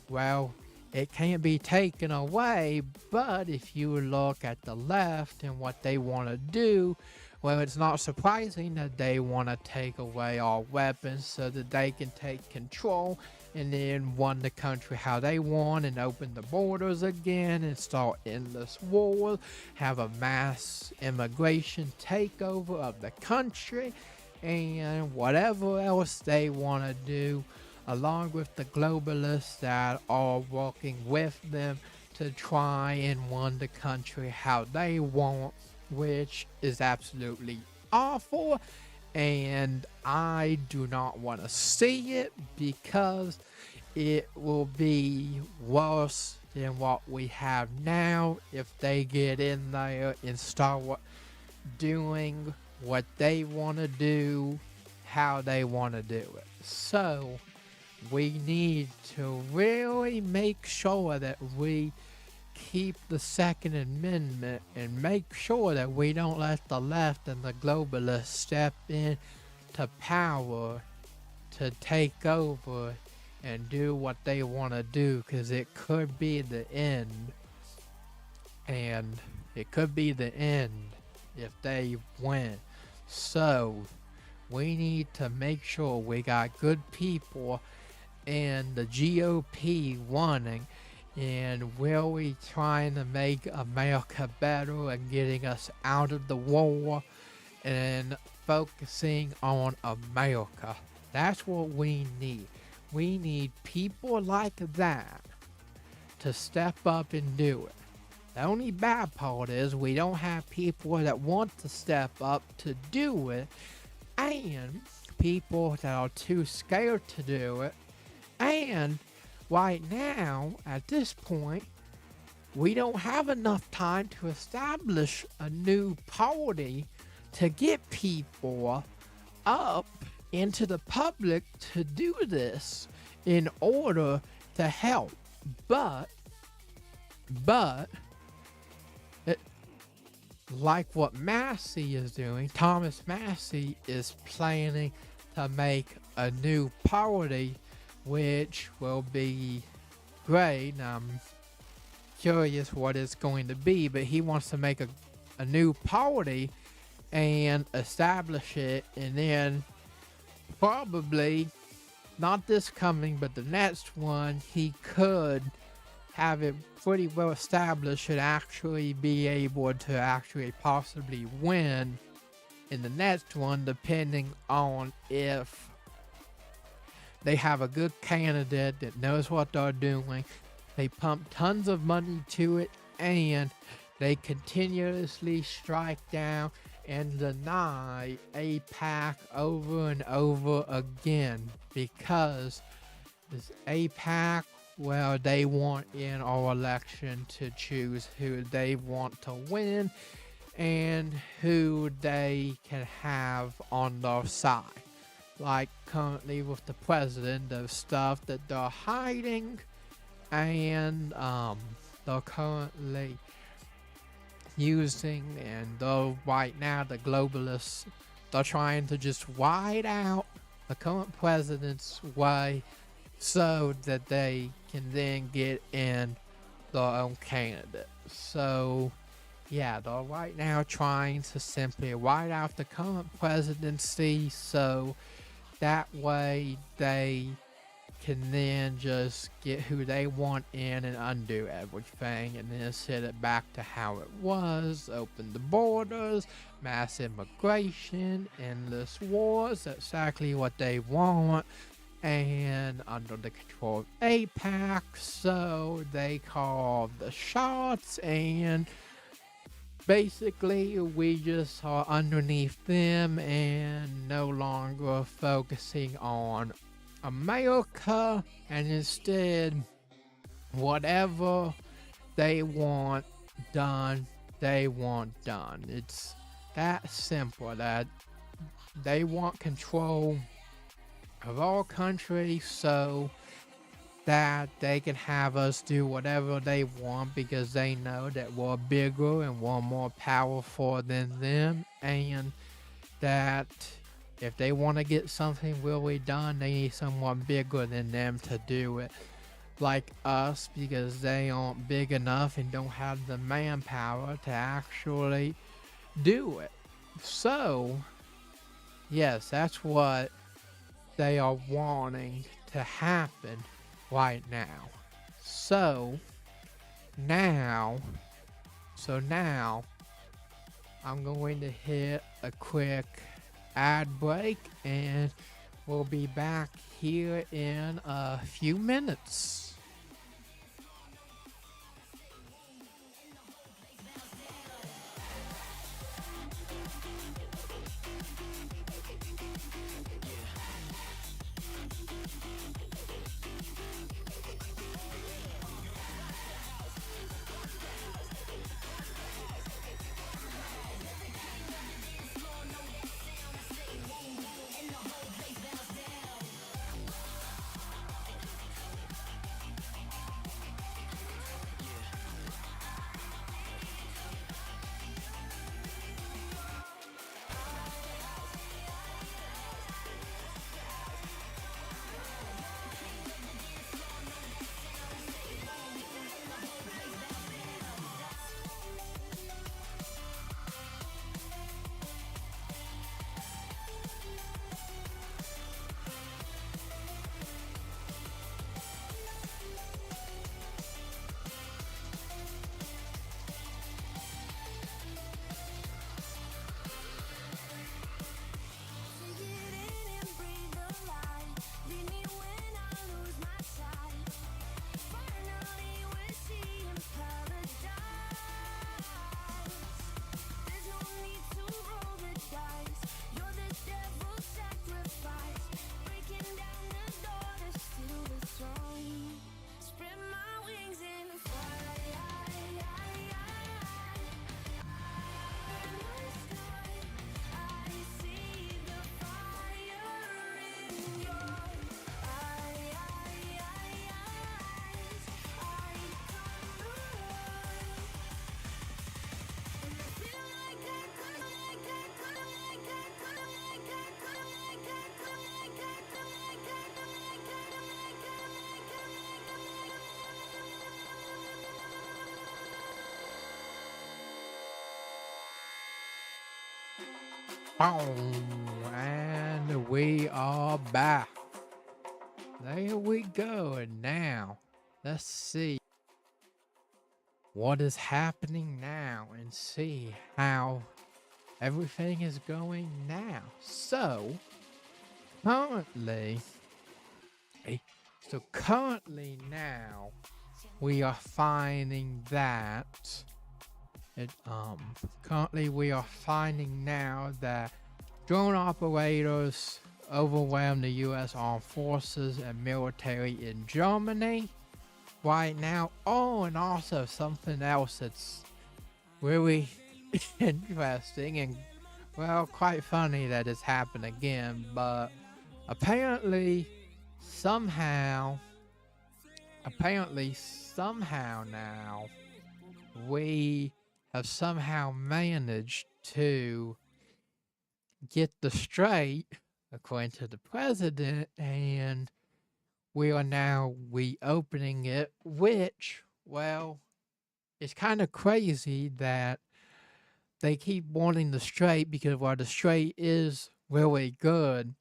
well, it can't be taken away. But if you look at the left and what they want to do, well, it's not surprising that they want to take away our weapons so that they can take control and then run the country how they want and open the borders again and start endless wars, have a mass immigration takeover of the country, and whatever else they want to do, along with the globalists that are working with them to try and run the country how they want, which is absolutely awful, and I do not want to see it, because it will be worse than what we have now if they get in there and start doing what they want to do, how they want to do it. So we need to really make sure that we keep the Second Amendment and make sure that we don't let the left and the globalists step in to power to take over and do what they want to do, because it could be the end. And it could be the end if they win. So we need to make sure we got good people and the GOP running and really trying to make America better and getting us out of the war and focusing on America. That's what we need. We need people like that to step up and do it. The only bad part is we don't have people that want to step up to do it, and people that are too scared to do it. And right now, at this point, we don't have enough time to establish a new party to get people up into the public to do this in order to help. But like what Massey is doing, Thomas Massey is planning to make a new party, which will be great. I'm curious what it's going to be, but he wants to make a new party and establish it, and then probably not this coming, but the next one, he could have it pretty well established and actually be able to actually possibly win in the next one, depending on if they have a good candidate that knows what they're doing, they pump tons of money to it, and they continuously strike down and deny AIPAC over and over again, because this AIPAC, well, they want in our election to choose who they want to win, and who they can have on their side. Like currently with the president, there's stuff that they're hiding, and they're currently using, and though right now the globalists, they're trying to just ride out the current president's way so that they can then get in their own candidate. So yeah, they're right now trying to simply ride out the current presidency so that way they can then just get who they want in and undo everything and then set it back to how it was, open the borders, mass immigration, endless wars, that's exactly what they want, and under the control of APAC, so they call the shots, and basically we just are underneath them and no longer focusing on America, and instead whatever they want done, they want done. It's that simple, that they want control of our country so that they can have us do whatever they want because they know that we're bigger and we're more powerful than them, and that if they want to get something really done, they need someone bigger than them to do it. Like us, because they aren't big enough and don't have the manpower to actually do it. So, yes, that's what they are wanting to happen right now. So now, I'm going to hit a quick ad break and we'll be back here in a few minutes. And we are back. There we go. And now, let's see what is happening now and see how everything is going now. So, currently now, we are finding that drone operators overwhelm the U.S. Armed Forces and military in Germany right now. Oh, and also something else that's really interesting and, well, quite funny that it's happened again, but apparently, somehow, somehow now, we have somehow managed to get the strait, according to the president, and we are now reopening it, which, well, it's kind of crazy that they keep wanting the strait because while the strait is really good,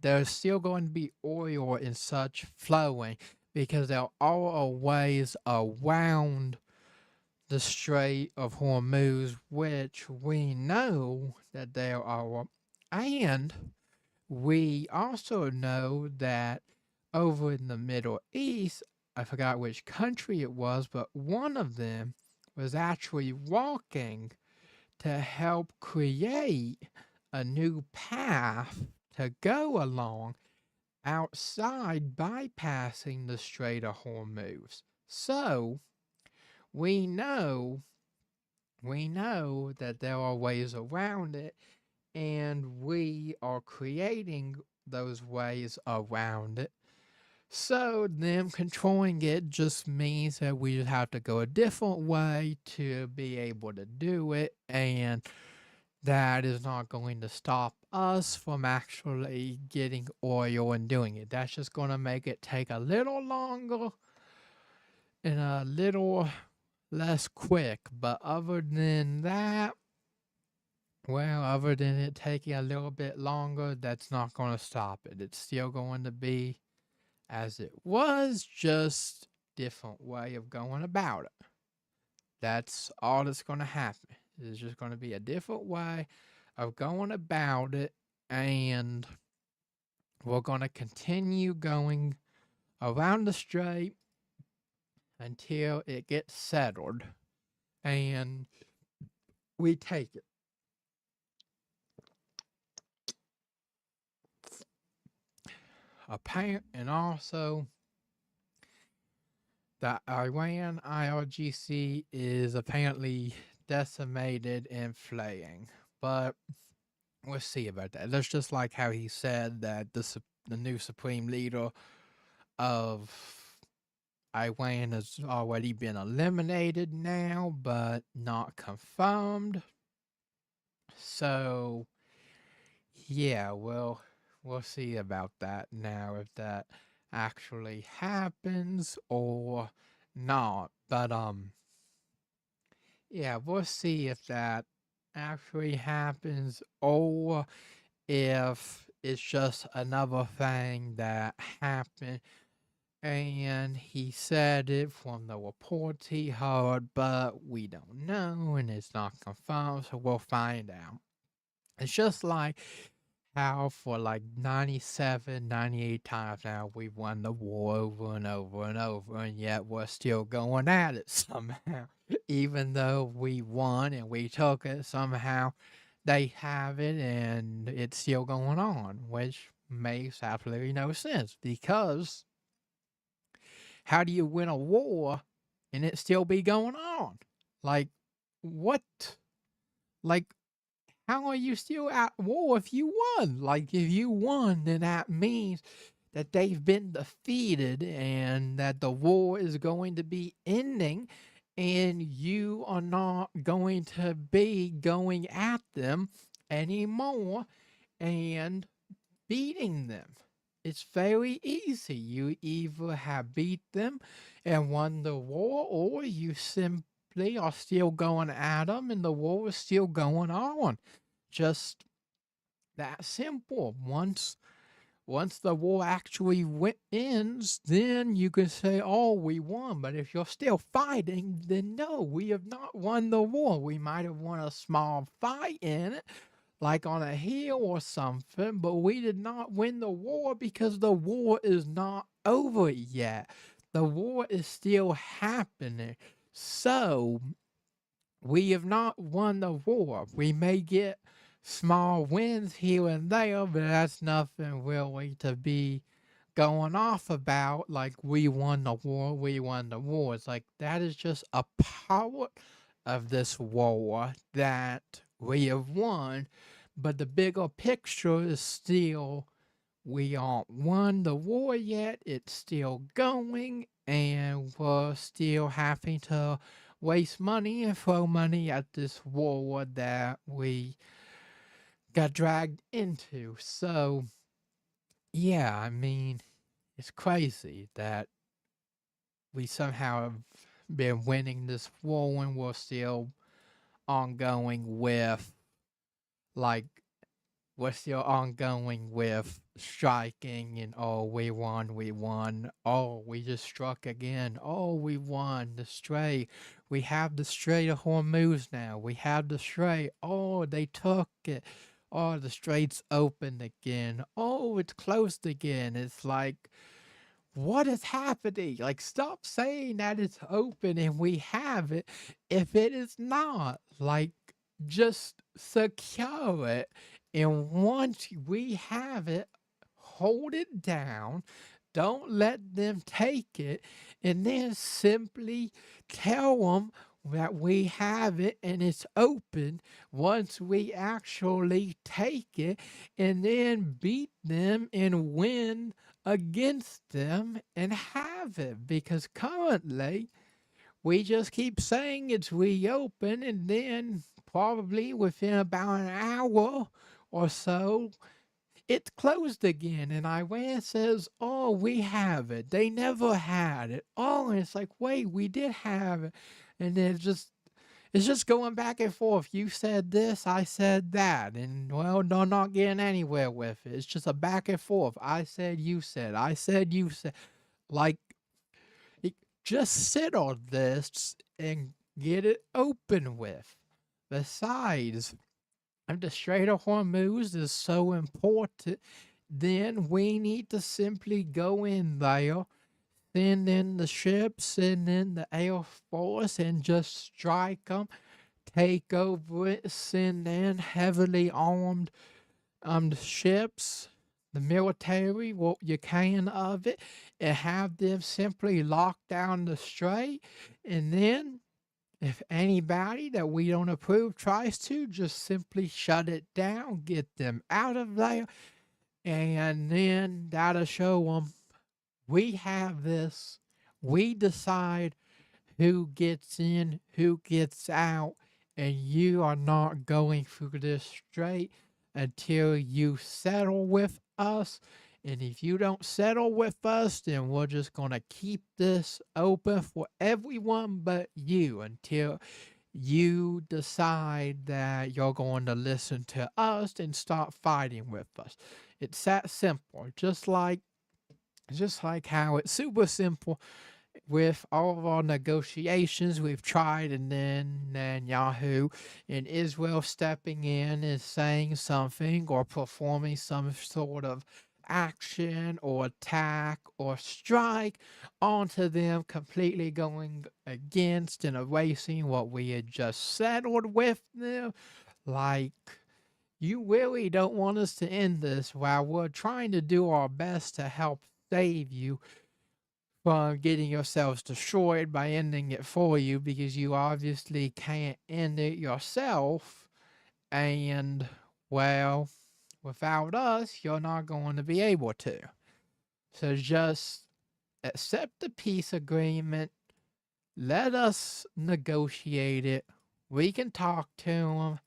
there's still going to be oil and such flowing because there are ways around the Strait of Hormuz, which we know that there are, and we also know that over in the Middle East, I forgot which country it was, but one of them was actually walking to help create a new path to go along outside bypassing the Strait of Hormuz. So we know that there are ways around it, and we are creating those ways around it. So them controlling it just means that we just have to go a different way to be able to do it, and that is not going to stop us from actually getting oil and doing it. That's just going to make it take a little longer and a little less quick. But other than that, well, other than it taking a little bit longer, that's not going to stop it. It's still going to be as it was, just different way of going about it. That's all that's going to happen. It's just going to be a different way of going about it, and we're going to continue going around the strait until it gets settled and we take it. And also, the Iran IRGC is apparently decimated and flaying, but we'll see about that. That's just like how he said that the new supreme leader of Iran has already been eliminated now, but not confirmed. So, yeah, we'll see about that now, if that actually happens or not. But yeah, we'll see if that actually happens or if it's just another thing that happened and he said it from the reports he heard, but we don't know and it's not confirmed, so we'll find out. It's just like how for like 97, 98 times now we've won the war over and over and over, and yet we're still going at it somehow. Even though we won and we took it, somehow they have it and it's still going on, which makes absolutely no sense because how do you win a war and it still be going on? Like, what? Like, how are you still at war if you won? Like, if you won, then that means that they've been defeated and that the war is going to be ending and you are not going to be going at them anymore and beating them. It's very easy. You either have beat them and won the war, or you simply are still going at them and the war is still going on. Just that simple. Once the war actually ends, then you can say, oh, we won. But if you're still fighting, then no, we have not won the war. We might have won a small fight in it, like on a hill or something, but we did not win the war because the war is not over yet. The war is still happening. So, we have not won the war. We may get small wins here and there, but that's nothing really to be going off about. Like, we won the war, we won the war. It's like that is just a part of this war that we have won, but the bigger picture is still we aren't won the war yet. It's still going, and we're still having to waste money and throw money at this war that we got dragged into. So, yeah, I mean, it's crazy that we somehow have been winning this war and we're still ongoing with, like, we're still ongoing with striking and oh, we won. Oh, we just struck again. Oh, we won the Strait. We have the Strait of Hormuz now. We have the Strait. Oh, they took it. Oh, the Strait's open again. Oh, it's closed again. It's like, what is happening? Like, stop saying that it's open and we have it if it is not. Like, just secure it. And once we have it, hold it down. Don't let them take it. And then simply tell them that we have it and it's open once we actually take it, and then beat them and win against them and have it, because currently we just keep saying it's reopened and then probably within about an hour or so it's closed again, and Iran says, oh, we have it. They never had it. Oh, and it's like, wait, we did have it. And then it's just going back and forth. You said this, I said that. And, well, no, not getting anywhere with it. It's just a back and forth. I said, you said. I said, you said. Like, just sit on this and get it open with. Besides, if the Strait of Hormuz is so important, then we need to simply go in there, send in the ships, send in the Air Force, and just strike them, take over it, send in heavily armed ships, the military, what you can of it, and have them simply lock down the strait. And then, if anybody that we don't approve tries to, just simply shut it down, get them out of there, and then that'll show them we have this. We decide who gets in, who gets out, and you are not going through this straight until you settle with us. And if you don't settle with us, then we're just going to keep this open for everyone but you until you decide that you're going to listen to us and start fighting with us. It's that simple. Just like how it's super simple with all of our negotiations we've tried, and then Yahoo and Israel stepping in and saying something or performing some sort of action or attack or strike onto them, completely going against and erasing what we had just settled with them. Like, you really don't want us to end this while we're trying to do our best to help save you from getting yourselves destroyed by ending it for you, because you obviously can't end it yourself. And, well, without us, you're not going to be able to. So just accept the peace agreement. Let us negotiate it. We can talk to them.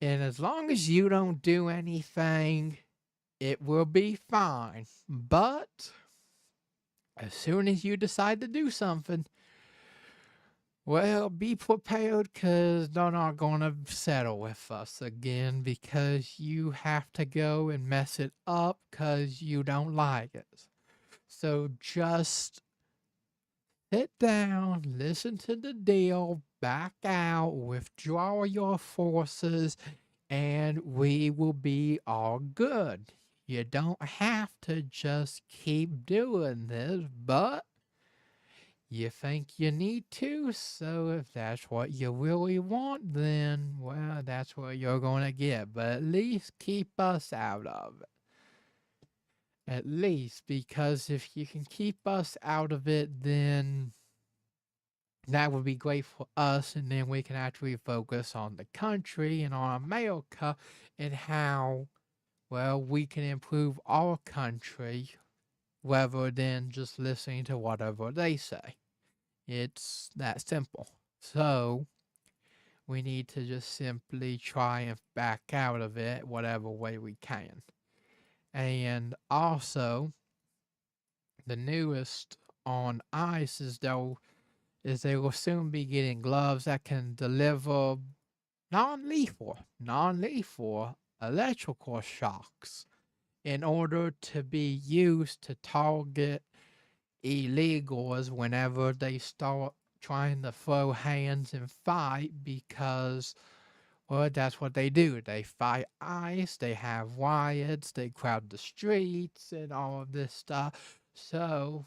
And as long as you don't do anything, it will be fine. But as soon as you decide to do something, well, be prepared, because they're not going to settle with us again, because you have to go and mess it up because you don't like it. So just sit down, listen to the deal, back out, withdraw your forces, and we will be all good. You don't have to just keep doing this, but you think you need to, so if that's what you really want, then, well, that's what you're going to get. But at least keep us out of it. At least, because if you can keep us out of it, then That would be great for us, and then we can actually focus on the country and on America and how, well, we can improve our country rather than just listening to whatever they say. It's that simple. So, we need to just simply try and back out of it whatever way we can. And also, the newest on ice is they will soon be getting gloves that can deliver non-lethal electrical shocks in order to be used to target illegals whenever they start trying to throw hands and fight, because, well, that's what they do. They fight ICE, they have riots, they crowd the streets and all of this stuff. So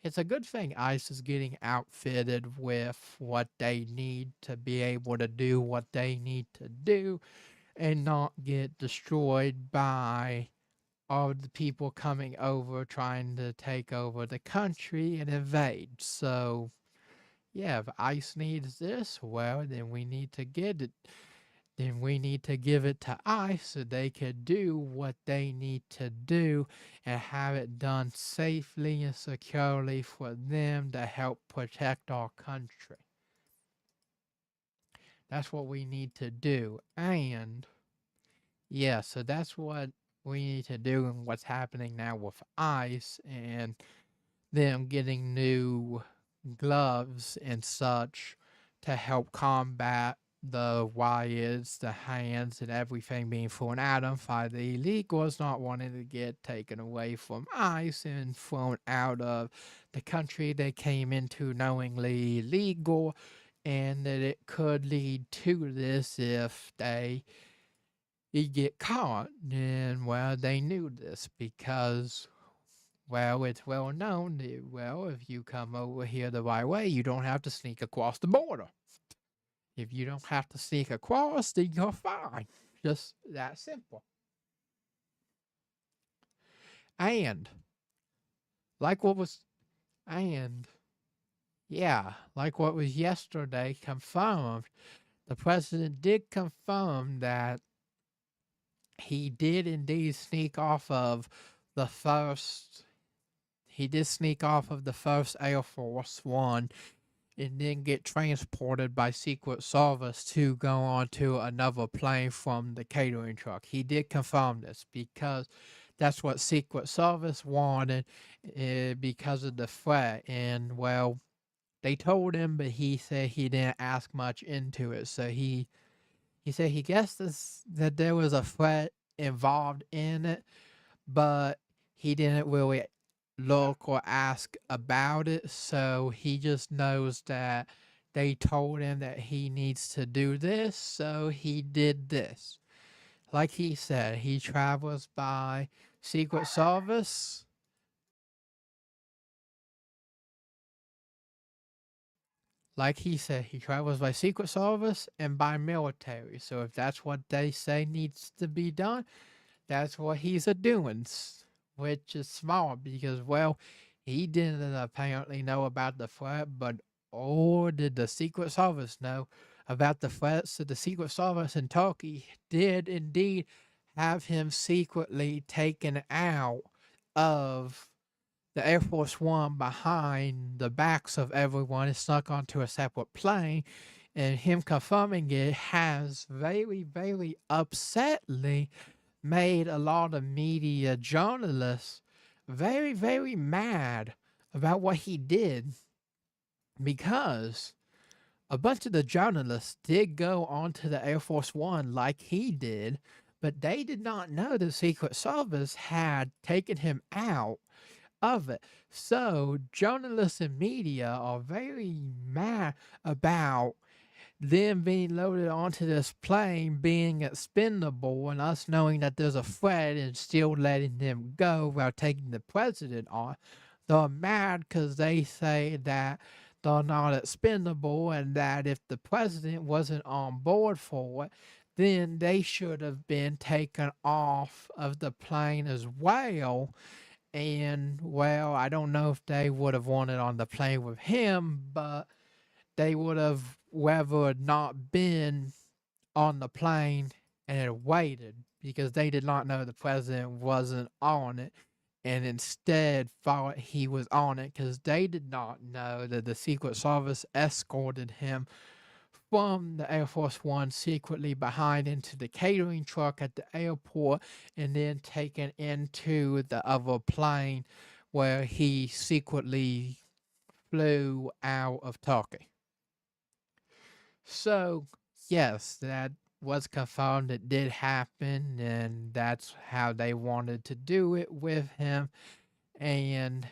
it's a good thing ICE is getting outfitted with what they need to be able to do what they need to do and not get destroyed by all the people coming over trying to take over the country and invade. So, yeah, if ICE needs this, well, then we need to get it. Then we need to give it to ICE so they can do what they need to do and have it done safely and securely for them to help protect our country. That's what we need to do. And yeah, so that's what we need to do and what's happening now with ICE and them getting new gloves and such to help combat the riots, the hands, and everything being thrown at them by the illegals not wanting to get taken away from ICE and thrown out of the country they came into knowingly illegal, and that it could lead to this if they get caught. And, well, they knew this because, well, it's well known that, well, if you come over here the right way, you don't have to sneak across the border. If you don't have to sneak across, then you're fine. Just that simple. And, like what was, and, yeah, like what was yesterday confirmed, the president did confirm that he did indeed sneak off of the first, he did sneak off of the first Air Force One and then get transported by Secret Service to go on to another plane from the catering truck. He did confirm this because that's what Secret Service wanted, because of the threat. And, well, they told him, but he said he didn't ask much into it. So he said he guessed that there was a threat involved in it, but he didn't really look or ask about it. So he just knows that they told him that he needs to do this, so he did this. Like he said, he travels by Secret Service. Like he said, he travels by Secret Service and by military. So if that's what they say needs to be done, that's what he's a doing, which is smart because, well, he didn't apparently know about the threat, but or did the Secret Service know about the threat? So the Secret Service in Turkey did indeed have him secretly taken out of the Air Force One behind the backs of everyone and snuck onto a separate plane. And him confirming it has very, very upsetly made a lot of media journalists very, very mad about what he did, because a bunch of the journalists did go onto the Air Force One like he did, but they did not know the Secret Service had taken him out of it. So journalists and media are very mad about them being loaded onto this plane being expendable and us knowing that there's a threat and still letting them go while taking the president on. They're mad because they say that they're not expendable and that if the president wasn't on board for it, then they should have been taken off of the plane as well. And, well, I don't know if they would have wanted on the plane with him, but they would have whether not been on the plane and had waited because they did not know the president wasn't on it and instead thought he was on it because they did not know that the Secret Service escorted him from the Air Force One secretly behind into the catering truck at the airport and then taken into the other plane where he secretly flew out of Turkey. So, yes, that was confirmed. It did happen, and that's how they wanted to do it with him. And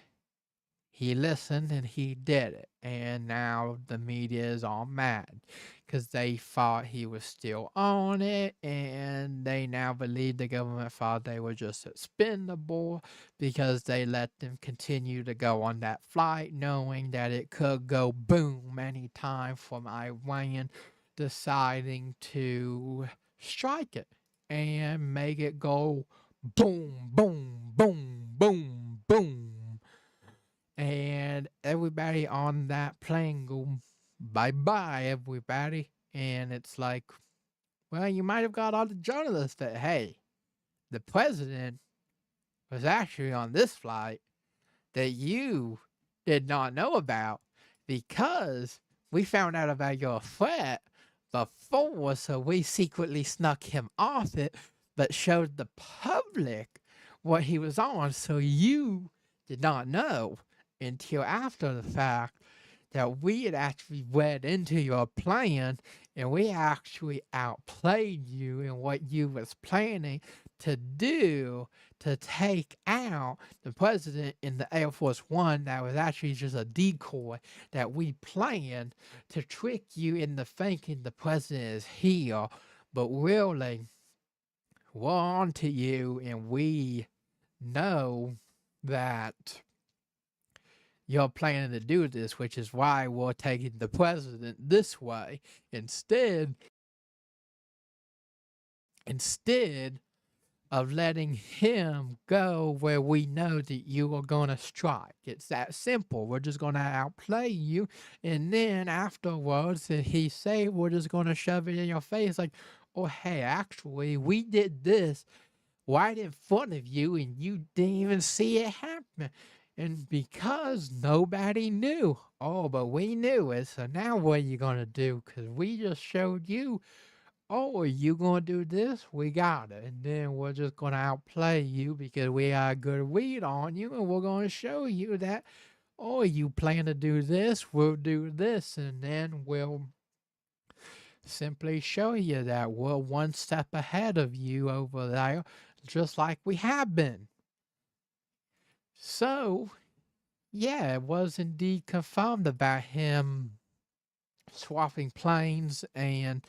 he listened and he did it. And now the media is all mad because they thought he was still on it. And they now believe the government thought they were just expendable because they let them continue to go on that flight, knowing that it could go boom anytime from Iran deciding to strike it and make it go boom, boom, boom, boom, boom. And everybody on that plane go, bye bye, everybody. And it's like, well, you might have got all the journalists that, hey, the president was actually on this flight that you did not know about because we found out about your threat before, so we secretly snuck him off it, but showed the public what he was on, so you did not know until after the fact that we had actually read into your plan and we actually outplayed you in what you was planning to do to take out the president in the Air Force One that was actually just a decoy that we planned to trick you into thinking the president is here, but really we're on to you and we know that you're planning to do this, which is why we're taking the president this way instead of letting him go where we know that you are going to strike. It's that simple. We're just going to outplay you. And then afterwards, if he say we're just going to shove it in your face like, oh, hey, actually, we did this right in front of you and you didn't even see it happen. And because nobody knew, oh, but we knew it, so now what are you going to do? Because we just showed you, oh, are you going to do this? We got it. And then we're just going to outplay you because we got a good read on you and we're going to show you that, oh, you plan to do this, we'll do this. And then we'll simply show you that we're one step ahead of you over there, just like we have been. So, yeah, it was indeed confirmed about him swapping planes and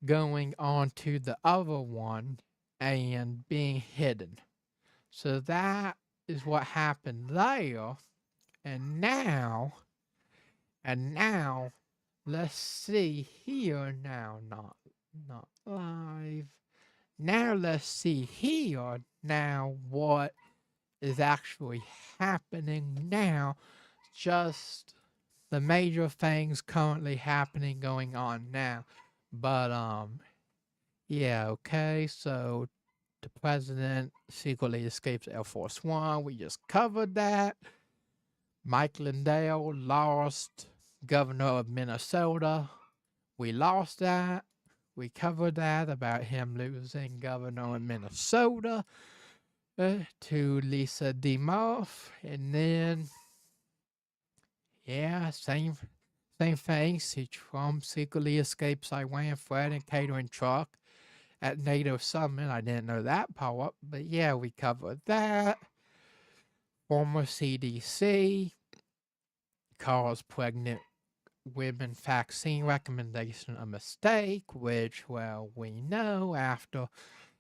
going on to the other one and being hidden. So that is what happened there. And now, let's see here now, not live. Now let's see here now what is actually happening now. Just the major things currently happening going on now. But yeah, okay, so the president secretly escapes Air Force One. We just covered that. Mike Lindell lost governor of Minnesota. We lost that. We covered that about him losing governor in Minnesota to Lisa DeMuff. And then, yeah, same thing. See, Trump secretly escapes Iran threat and catering truck at NATO summit. I didn't know that part, but yeah, we covered that. Former CDC calls pregnant women vaccine recommendation a mistake, which, well, we know after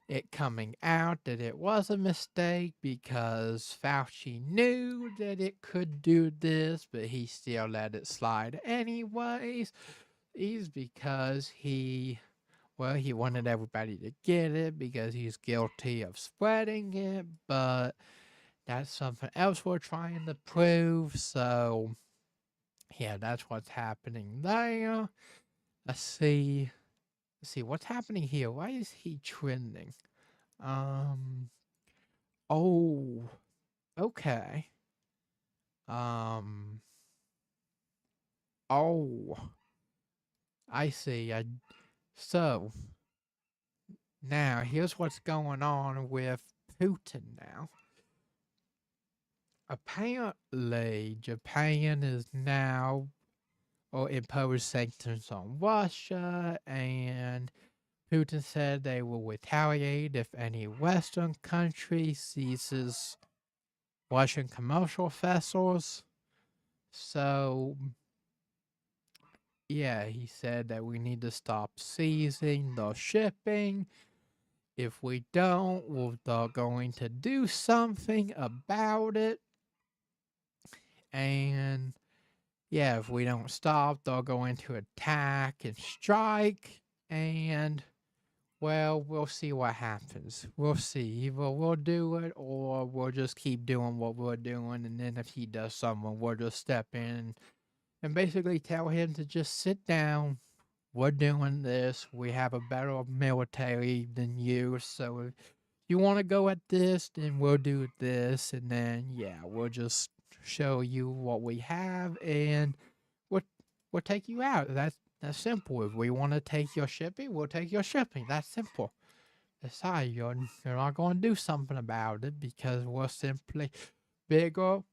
it coming out that it was a mistake because Fauci knew that it could do this, but he still let it slide anyways. Is because he wanted everybody to get it because he's guilty of spreading it, but that's something else we're trying to prove. So Yeah, that's what's happening there. Let's see. Let's see what's happening here. Why is he trending? Um. Oh. Okay. Um. Oh. I see. So now here's what's going on with Putin now. Apparently, Japan is now or imposed sanctions on Russia, and Putin said they will retaliate if any Western country seizes Russian commercial vessels. So, yeah, he said that we need to stop seizing the shipping. If we don't, they're going to do something about it. And yeah, if we don't stop, they're going to attack and strike. And well, we'll see what happens. We'll see. Either we'll do it or we'll just keep doing what we're doing. And then if he does something, we'll just step in and basically tell him to just sit down. We're doing this. We have a better military than you. So if you want to go at this, then we'll do this. And then, yeah, we'll just show you what we have and we'll take you out. That's simple. If we want to take your shipping, we'll take your shipping. That's simple. Besides, you're not going to do something about it because we're simply bigger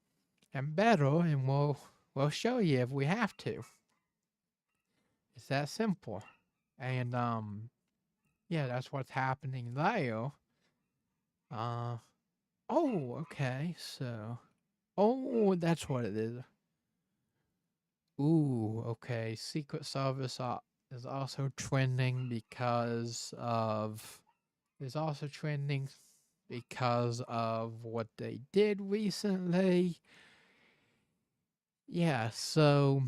and better, and we'll show you if we have to. It's that simple. And yeah, that's what's happening there. Oh, okay. So, oh, that's what it is. Ooh, okay. Secret Service is also trending because of what they did recently. Yeah, so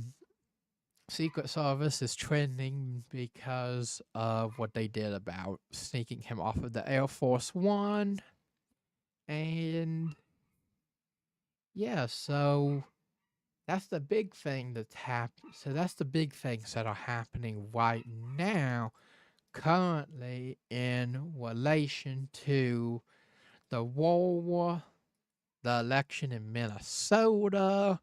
Secret Service is trending because of what they did about sneaking him off of the Air Force One. And yeah, so that's the big thing that's happening. So that's the big things that are happening right now, currently, in relation to the war, the election in Minnesota,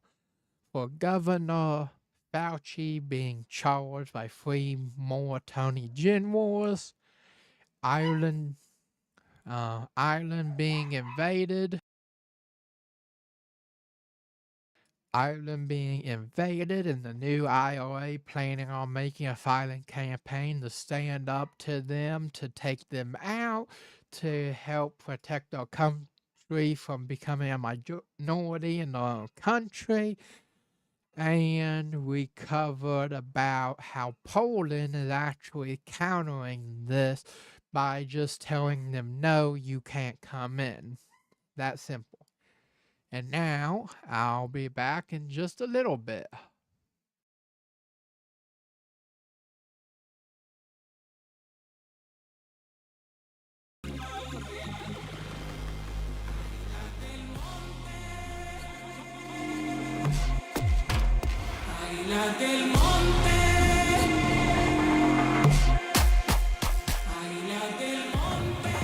for Governor Fauci being charged by 3 more attorney generals, Ireland being invaded. Ireland being invaded, and the new IRA planning on making a violent campaign to stand up to them, to take them out, to help protect our country from becoming a minority in our country. And we covered about how Poland is actually countering this by just telling them, no, you can't come in. That simple. And now I'll be back in just a little bit. Águila del monte, águila del monte,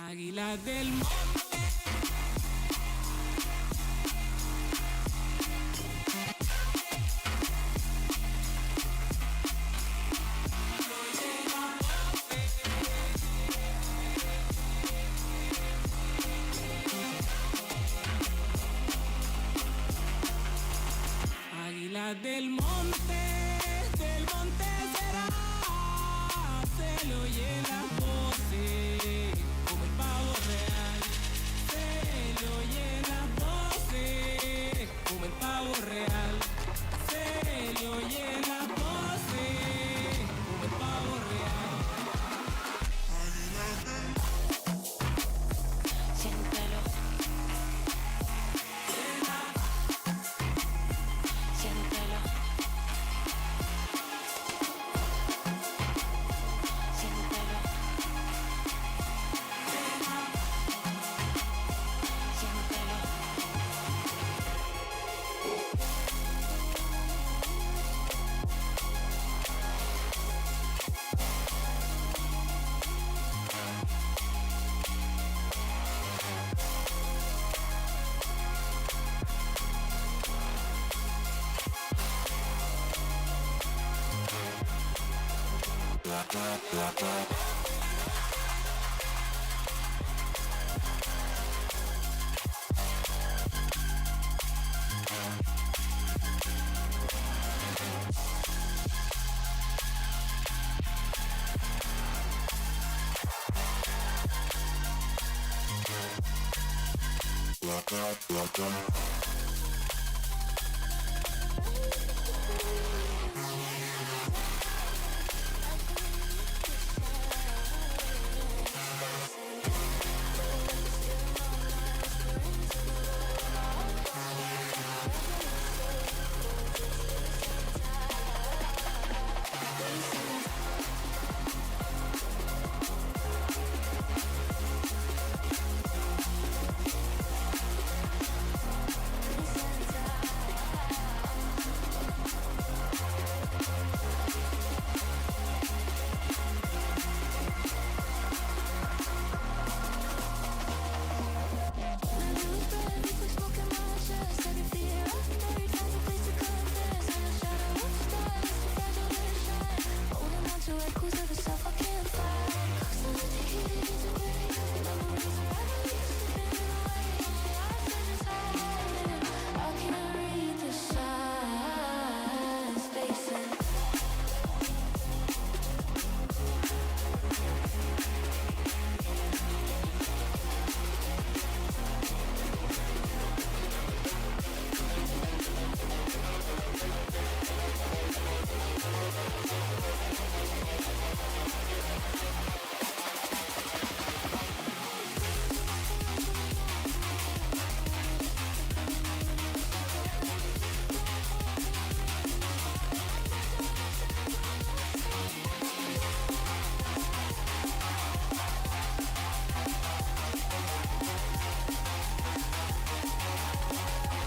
águila del monte. Águila del monte será, se le oye la voces como el pavo real.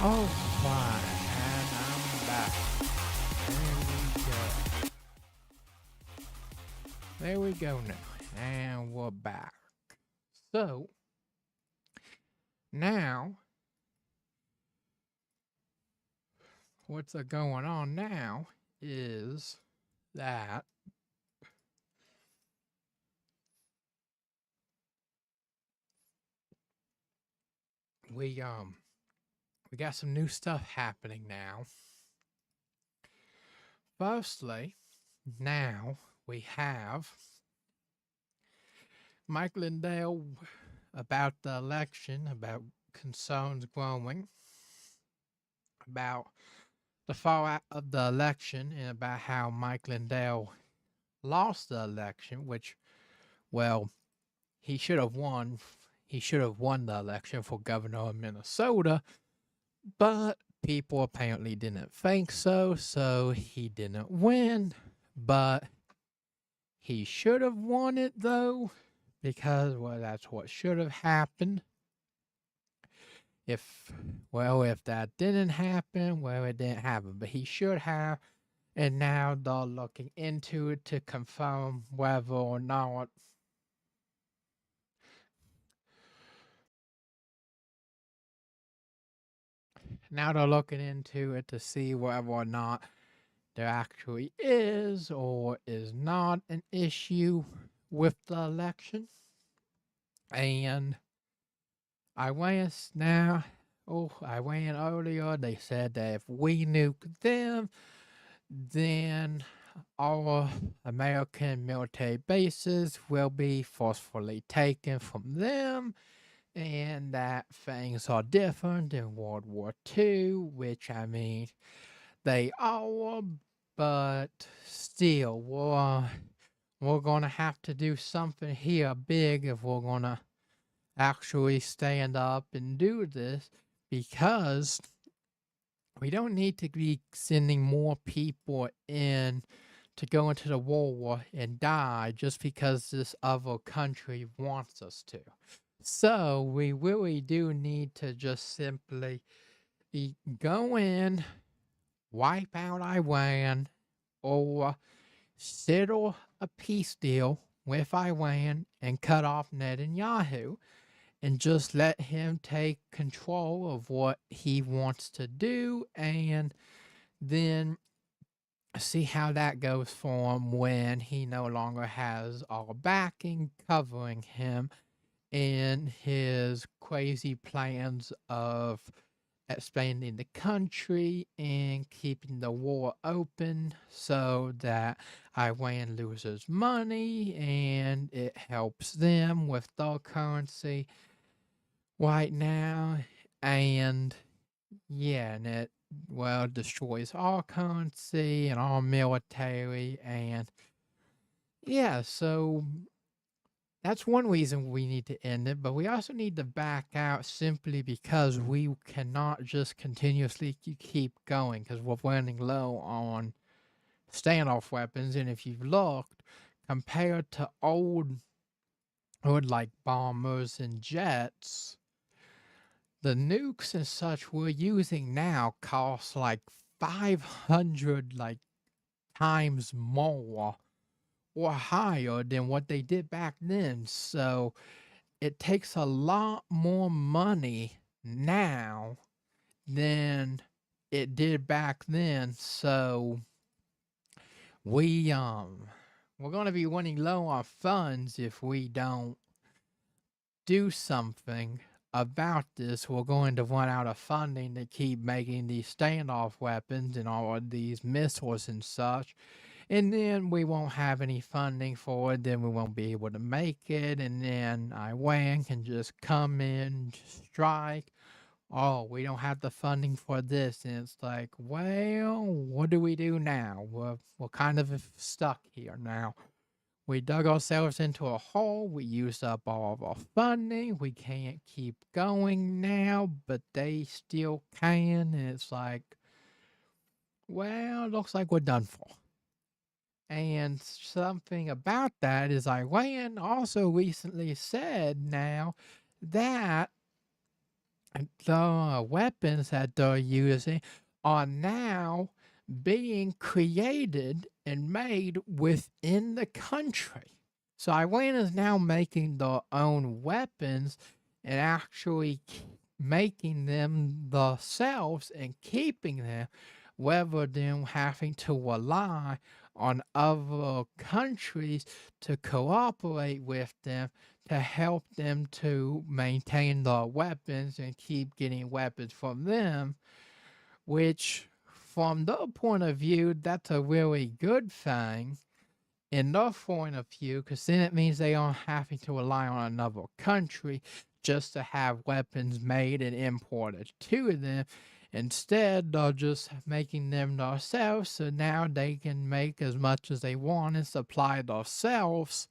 Oh, fine, and I'm back. There we go. There we go now, and we're back. So, now, what's going on now is that we got some new stuff happening now. Firstly, now we have Mike Lindell about the election, about concerns growing, about the fallout of the election, and about how Mike Lindell lost the election, which, well, he should have won. He should have won the election for governor of Minnesota, but people apparently didn't think so, so he didn't win. But he should have won it, though, because, well, that's what should have happened. If that didn't happen, well, it didn't happen, but he should have. And now they're looking into it to confirm whether or not to see whether or not there actually is or is not an issue with the election. And I went earlier, they said that if we nuke them, then all American military bases will be forcefully taken from them, and that things are different than World War II, which, I mean, they are, but still, we're gonna have to do something here big if we're gonna actually stand up and do this, because we don't need to be sending more people in to go into the war and die just because this other country wants us to. So we really do need to just simply go in, wipe out Iran, or settle a peace deal with Iran and cut off Netanyahu, and just let him take control of what he wants to do, and then see how that goes for him when he no longer has all backing covering him in his crazy plans of expanding the country and keeping the war open so that Iran loses money and it helps them with their currency right now. And yeah, and it, well, destroys our currency and our military. And yeah, so that's one reason we need to end it, but we also need to back out simply because we cannot just continuously keep going because we're running low on standoff weapons. And if you've looked, compared to old like bombers and jets, the nukes and such we're using now cost like 500 like times more or higher than what they did back then. So it takes a lot more money now than it did back then. So we we're going to be running low on funds if we don't do something about this. We're going to run out of funding to keep making these standoff weapons and all of these missiles and such. And then we won't have any funding for it, then we won't be able to make it, and then Iran can just come in, strike. Oh, we don't have the funding for this, and it's like, well, what do we do now? We're kind of stuck here now. We dug ourselves into a hole, we used up all of our funding, we can't keep going now, but they still can, and it's like, well, looks like we're done for. And something about that is Iran also recently said now that the weapons that they're using are now being created and made within the country. So Iran is now making their own weapons and actually making them themselves and keeping them rather than having to rely on other countries to cooperate with them to help them to maintain their weapons and keep getting weapons from them, which, from their point of view, that's a really good thing in their point of view, because then it means they aren't having to rely on another country just to have weapons made and imported to them. Instead, they're just making them themselves, so now they can make as much as they want and supply themselves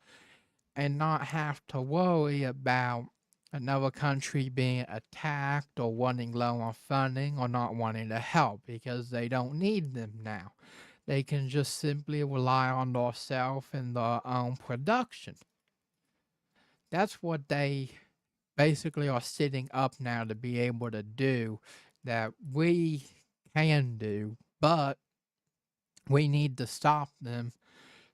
and not have to worry about another country being attacked or running low on funding or not wanting to help because they don't need them now. They can just simply rely on themselves and their own production. That's what they basically are setting up now to be able to do that we can do, but we need to stop them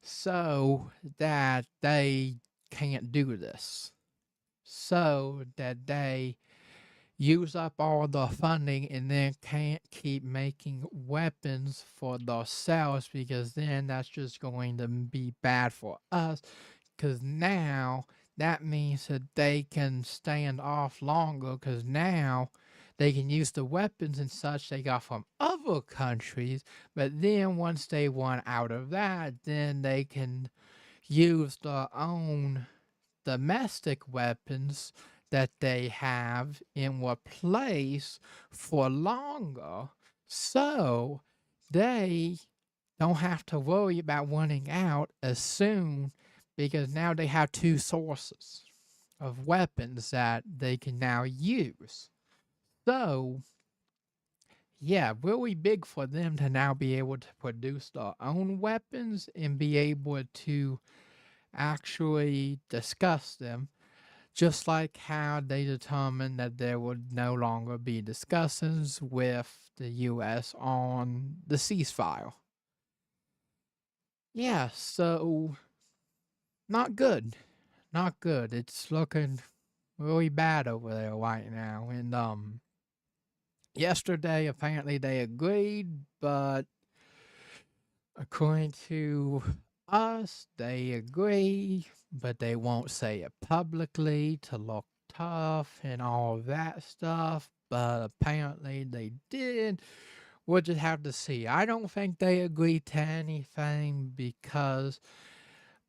so that they can't do this. So that they use up all the funding and then can't keep making weapons for themselves because then that's just going to be bad for us because now that means that they can stand off longer because now they can use the weapons and such they got from other countries, but then once they run out of that, then they can use their own domestic weapons that they have in place for longer, so they don't have to worry about running out as soon because now they have two sources of weapons that they can now use. So, yeah, really big for them to now be able to produce their own weapons and be able to actually discuss them, just like how they determined that there would no longer be discussions with the US on the ceasefire. Yeah, so not good. Not good. It's looking really bad over there right now. And yesterday apparently they agreed, but According to us, they agree, but they won't say it publicly to look tough and all that stuff. But apparently they did. We'll just have to see. I don't think they agree to anything because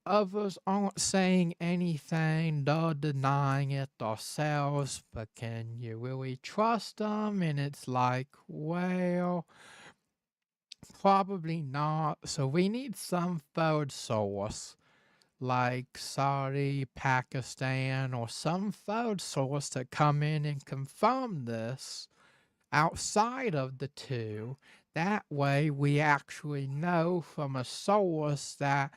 others aren't saying anything, they're denying it themselves. But can you really trust them? And it's like, well, probably not. So we need some third source like Saudi, Pakistan, or some third source to come in and confirm this outside of the two. That way we actually know from a source that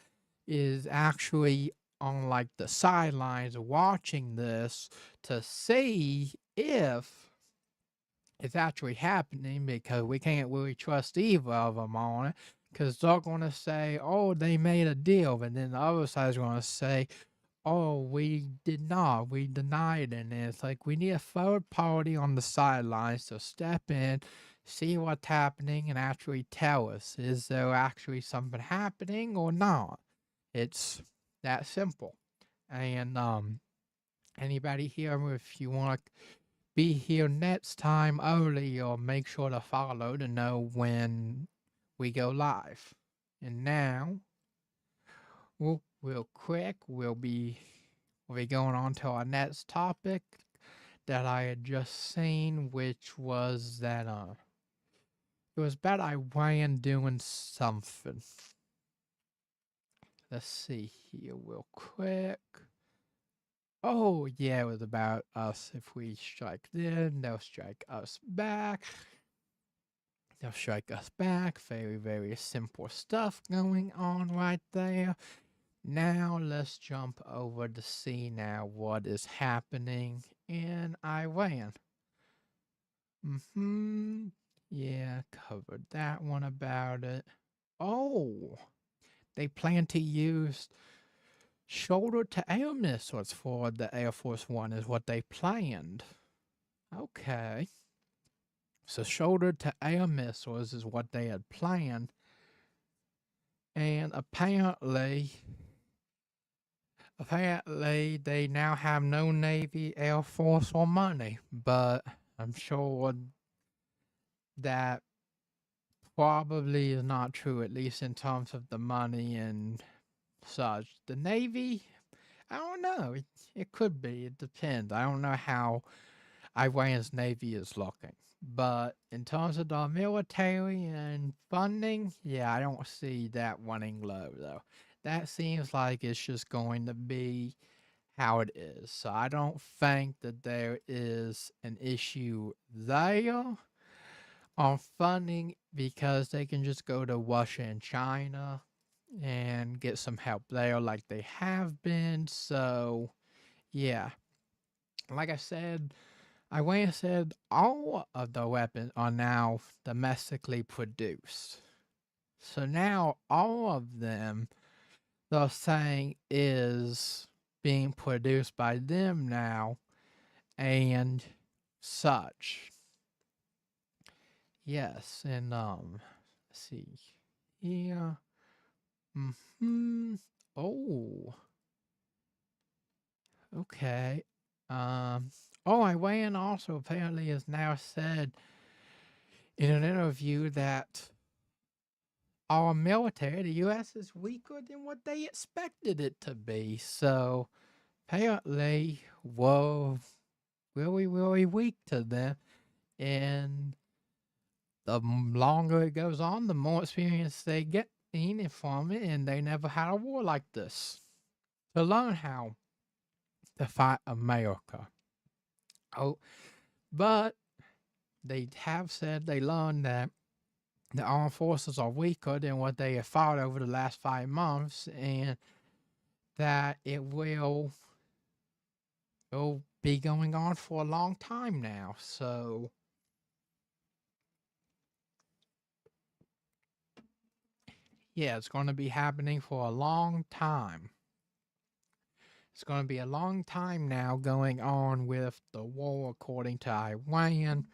is actually on like the sidelines watching this to see if it's actually happening, because we can't really trust either of them on it, because they're going to say, oh, they made a deal, and then the other side's going to say, oh, we did not, we denied it. And it's like we need a third party on the sidelines to step in, see what's happening, and actually tell us, is there actually something happening or not? It's that simple. And anybody here, if you want to be here next time early, or make sure to follow to know when we go live. And now, real quick, we'll be going on to our next topic that I had just seen, which was that it was about Iran doing something. Let's see here real quick. Oh, yeah, it was about us. If we strike them, they'll strike us back. They'll strike us back. Very, very simple stuff going on right there. Now, let's jump over to see now what is happening in Iran. Yeah, covered that one about it. Oh, they plan to use shoulder-to-air missiles for the Air Force One is what they planned. Okay. So shoulder-to-air missiles is what they had planned. And apparently they now have no Navy, Air Force, or money. But I'm sure that probably is not true, at least in terms of the money and such. The Navy, I don't know. It could be. It depends. I don't know how Iran's Navy is looking. But in terms of the military and funding, yeah, I don't see that running low, though. That seems like it's just going to be how it is. So I don't think that there is an issue there on funding, because they can just go to Russia and China and get some help there like they have been. So, yeah. Like I said, Iran said all of the weapons are now domestically produced. So now all of them, they're saying, is being produced by them now and such. Yes, and let's see here. Oh, okay. Oh, Iran also apparently has now said in an interview that our military, the U.S., is weaker than what they expected it to be. So apparently, we're really, really weak to them. And the longer it goes on, the more experience they get in it from it, and they never had a war like this to learn how to fight America. Oh, but they have said they learned that the armed forces are weaker than what they have fought over the last 5 months, and that it'll be going on for a long time now. So yeah, it's going to be happening for a long time. It's going to be a long time now going on with the war, according to Iran,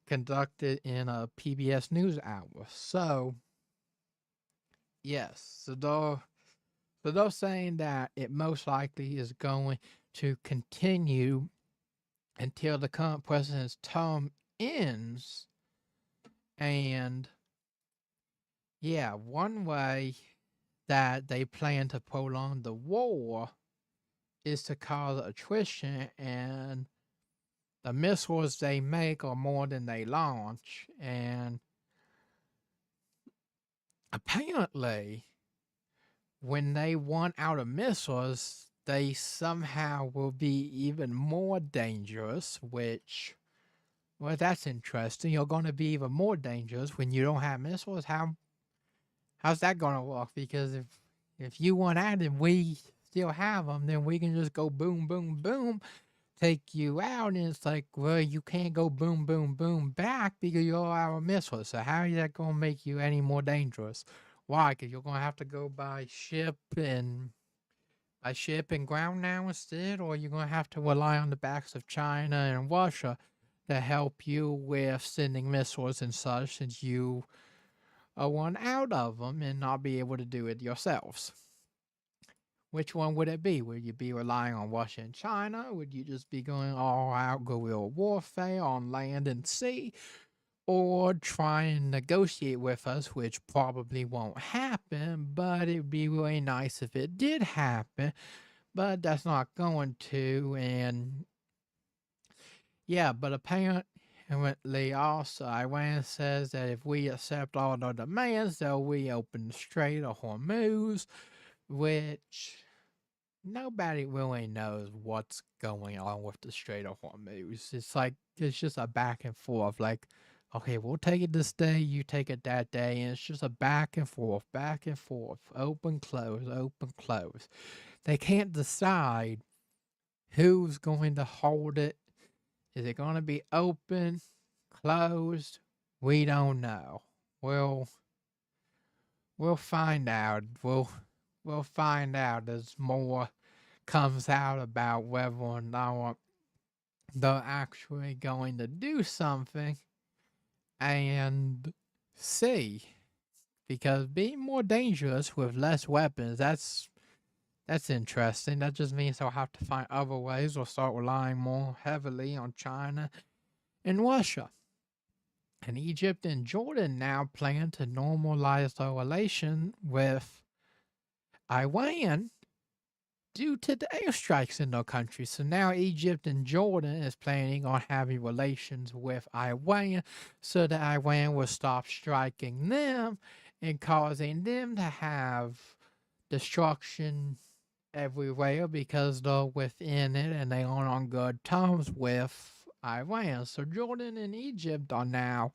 conducted in a PBS NewsHour. So Yes. So they're saying that it most likely is going to continue until the current president's term ends. And yeah, one way that they plan to prolong the war is to cause attrition, and the missiles they make are more than they launch. And apparently, when they run out of missiles, they somehow will be even more dangerous, which, well, that's interesting. You're going to be even more dangerous when you don't have missiles. How's that going to work? Because if you want out and we still have them, then we can just go boom, boom, boom, take you out. And it's like, well, you can't go boom, boom, boom back because you're our missiles. So how is that going to make you any more dangerous? Why? Because you're going to have to go by ship and ground now instead, or you're going to have to rely on the backs of China and Russia to help you with sending missiles and such, since you are one out of them and not be able to do it yourselves. Which one would it be? Would you be relying on Russia and China? Would you just be going all out guerrilla warfare on land and sea? Or try and negotiate with us, which probably won't happen, but it'd be really nice if it did happen, but that's not going to. And yeah, but apparently also Iran says that if we accept all the demands, they'll reopen the Strait of Hormuz, which nobody really knows what's going on with the Strait of Hormuz. It's like, it's just a back and forth. Like, okay, we'll take it this day, you take it that day, and it's just a back and forth, open, close. They can't decide who's going to hold it. Is it going to be open, closed? We don't know. We'll find out. We'll find out as more comes out about whether or not they're actually going to do something and see. Because being more dangerous with less weapons, that's interesting. That just means they'll have to find other ways or start relying more heavily on China and Russia. And Egypt and Jordan now plan to normalize their relation with Iran due to the airstrikes in their country. So now Egypt and Jordan is planning on having relations with Iran so that Iran will stop striking them and causing them to have destruction everywhere because they're within it and they aren't on good terms with Iran. So Jordan and Egypt are now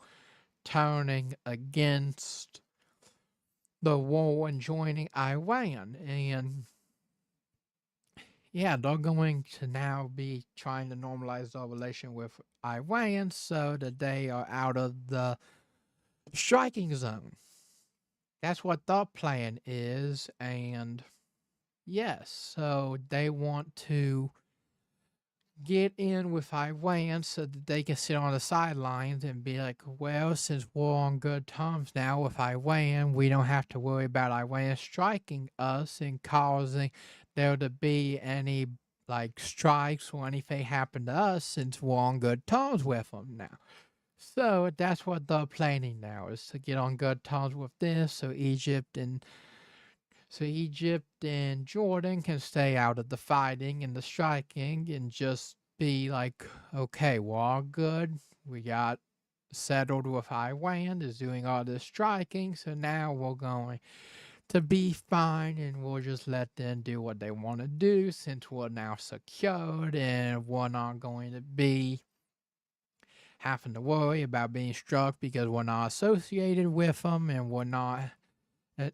turning against the war and joining Iran. And yeah, they're going to now be trying to normalize their relation with Iran so that they are out of the striking zone. That's what their plan is. And yes, so they want to get in with Iran so that they can sit on the sidelines and be like, well, since we're on good terms now with Iran, we don't have to worry about Iran striking us and causing there to be any like strikes or anything happen to us since we're on good terms with them now. So that's what they're planning now, is to get on good terms with this so Egypt and Jordan can stay out of the fighting and the striking and just be like, okay, we're all good. We got settled with Iran is doing all this striking, so now we're going to be fine and we'll just let them do what they want to do since we're now secured and we're not going to be having to worry about being struck because we're not associated with them and we're not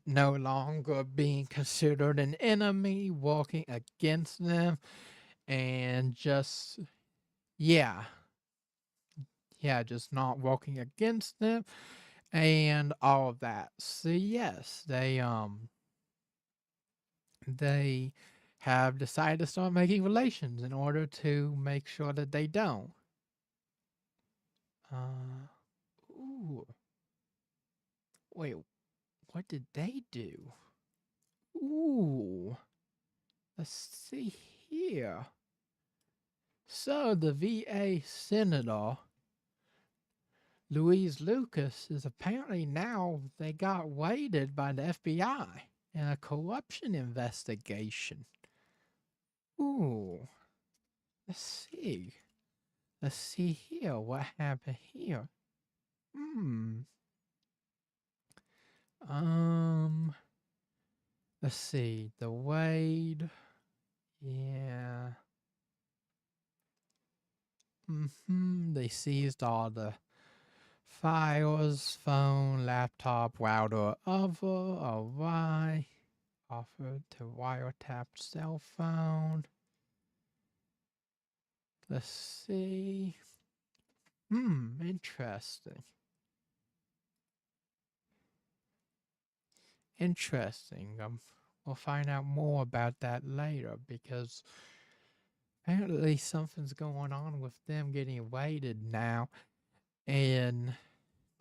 no longer being considered an enemy, walking against them, and just, yeah, just not walking against them, and all of that. So yes, they have decided to start making relations in order to make sure that they don't. Ooh, wait, what did they do? Ooh, let's see here. So the VA Senator, Louise Lucas, is apparently now they got raided by the FBI in a corruption investigation. Ooh, let's see. Let's see here. What happened here? Let's see. The raid. Yeah. They seized all the files, phone, laptop, router, other, alright. Offered to wiretap cell phone. Let's see. Interesting. Interesting. We'll find out more about that later because apparently something's going on with them getting raided now and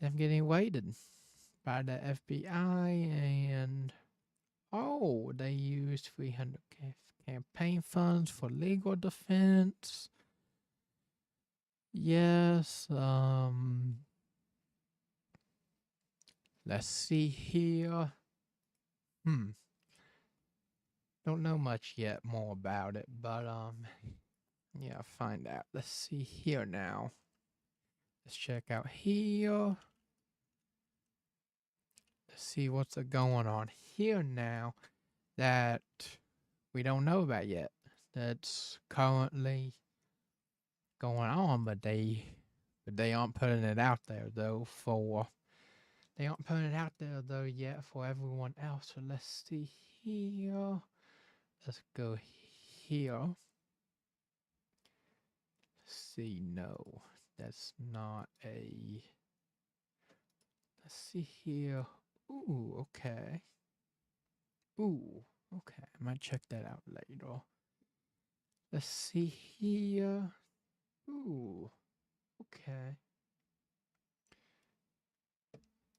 them getting raided by the FBI and they used 300 campaign funds for legal defense. Yes, let's see here. Don't know much yet more about it, but yeah, find out. Let's see here now. Let's check out here. Let's see what's going on here now that we don't know about yet. That's currently going on, but they aren't putting it out there though they aren't putting it out there though yet for everyone else. So let's see here. Let's go here. See, no, that's not a. Let's see here. Ooh, okay. Ooh, okay. I might check that out later. Let's see here. Ooh, okay.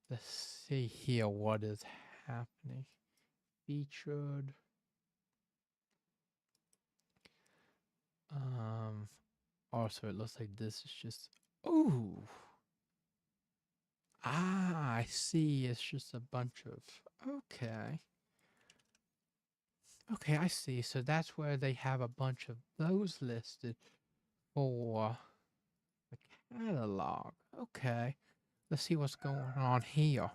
Let's see here what is happening. Featured. Also, it looks like this is just. Ooh. Ah, I see. It's just a bunch of. Okay. Okay, I see. So that's where they have a bunch of those listed for the catalog. Okay. Let's see what's going on here.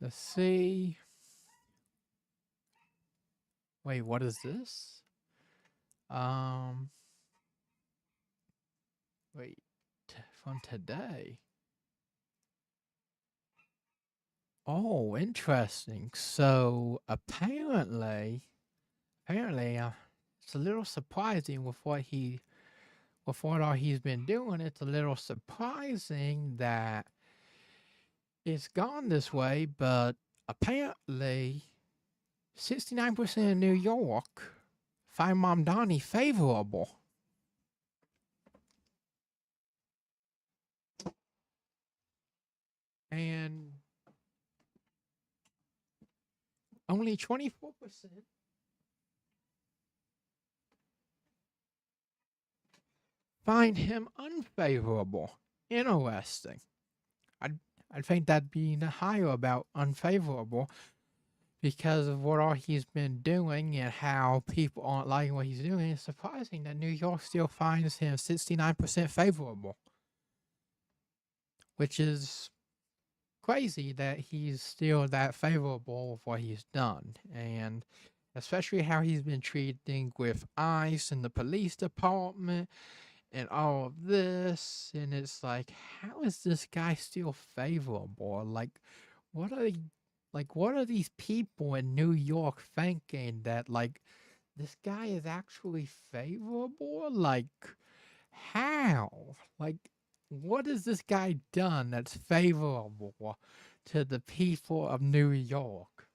Let's see. Wait, what is this? Wait, from today. Oh, interesting. So apparently, it's a little surprising with what all he's been doing. It's a little surprising that it's gone this way, but apparently 69% of New York find Mamdani favorable. And only 24% find him unfavorable. Interesting. I think that'd be higher about unfavorable because of what all he's been doing and how people aren't liking what he's doing. It's surprising that New York still finds him 69% favorable, which is crazy that he's still that favorable with what he's done, and especially how he's been treating with ICE and the police department and all of this. And it's like, how is this guy still favorable? What are these people in New York thinking that this guy is actually favorable? How? What has this guy done that's favorable to the people of New York?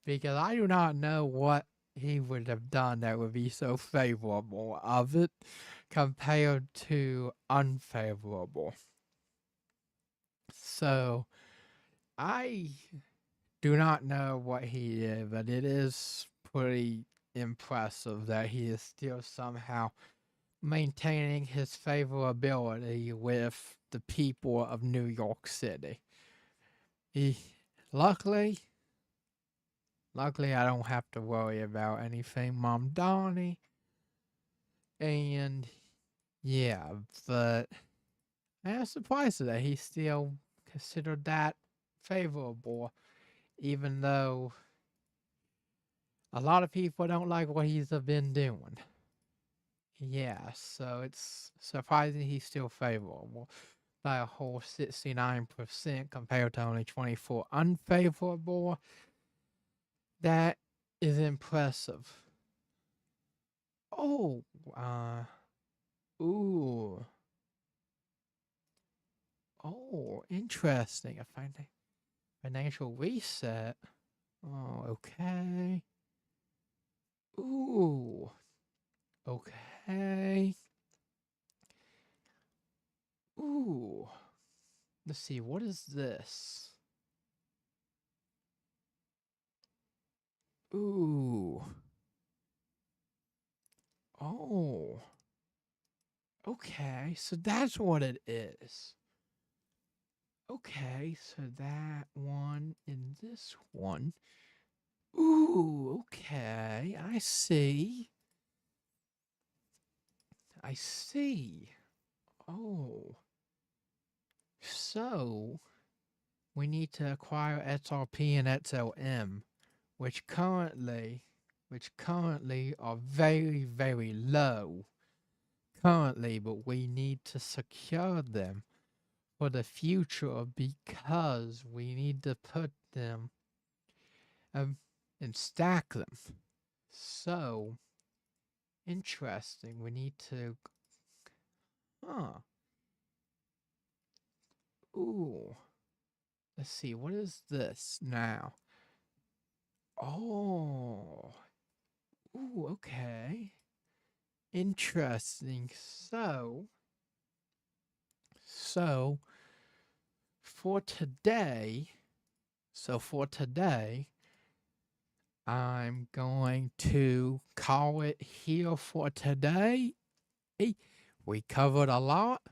Because I do not know what he would have done that would be so favorable of it compared to unfavorable. So I do not know what he did, but it is pretty impressive that he is still somehow maintaining his favorability with the people of New York City. He, luckily, luckily, I don't have to worry about anything, Mom Donnie. And yeah, but I'm surprised that he still considered that favorable, even though a lot of people don't like what he's been doing. Yeah, so it's surprising he's still favorable by a whole 69% compared to only 24 unfavorable. That is impressive. Oh, ooh. Oh, interesting. Financial reset. Oh, okay. Ooh, okay. Ooh. Let's see, what is this? Ooh. Oh. Okay, so that's what it is. Okay, so that one and this one. Ooh, okay, I see. I see. Oh. So, we need to acquire XRP and XLM, which currently are very, very low currently, but we need to secure them for the future because we need to put them and stack them. So interesting. We need to. Huh. Ooh. Let's see. What is this now? Oh. Ooh. Okay. Interesting. So for today. For today, I'm going to call it here for today. We covered a lot,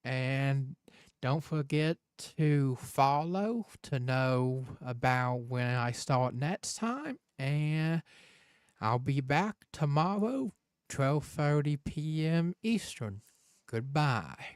and don't forget to follow to know about when I start next time. And I'll be back tomorrow, 12:30 p.m. Eastern. Goodbye.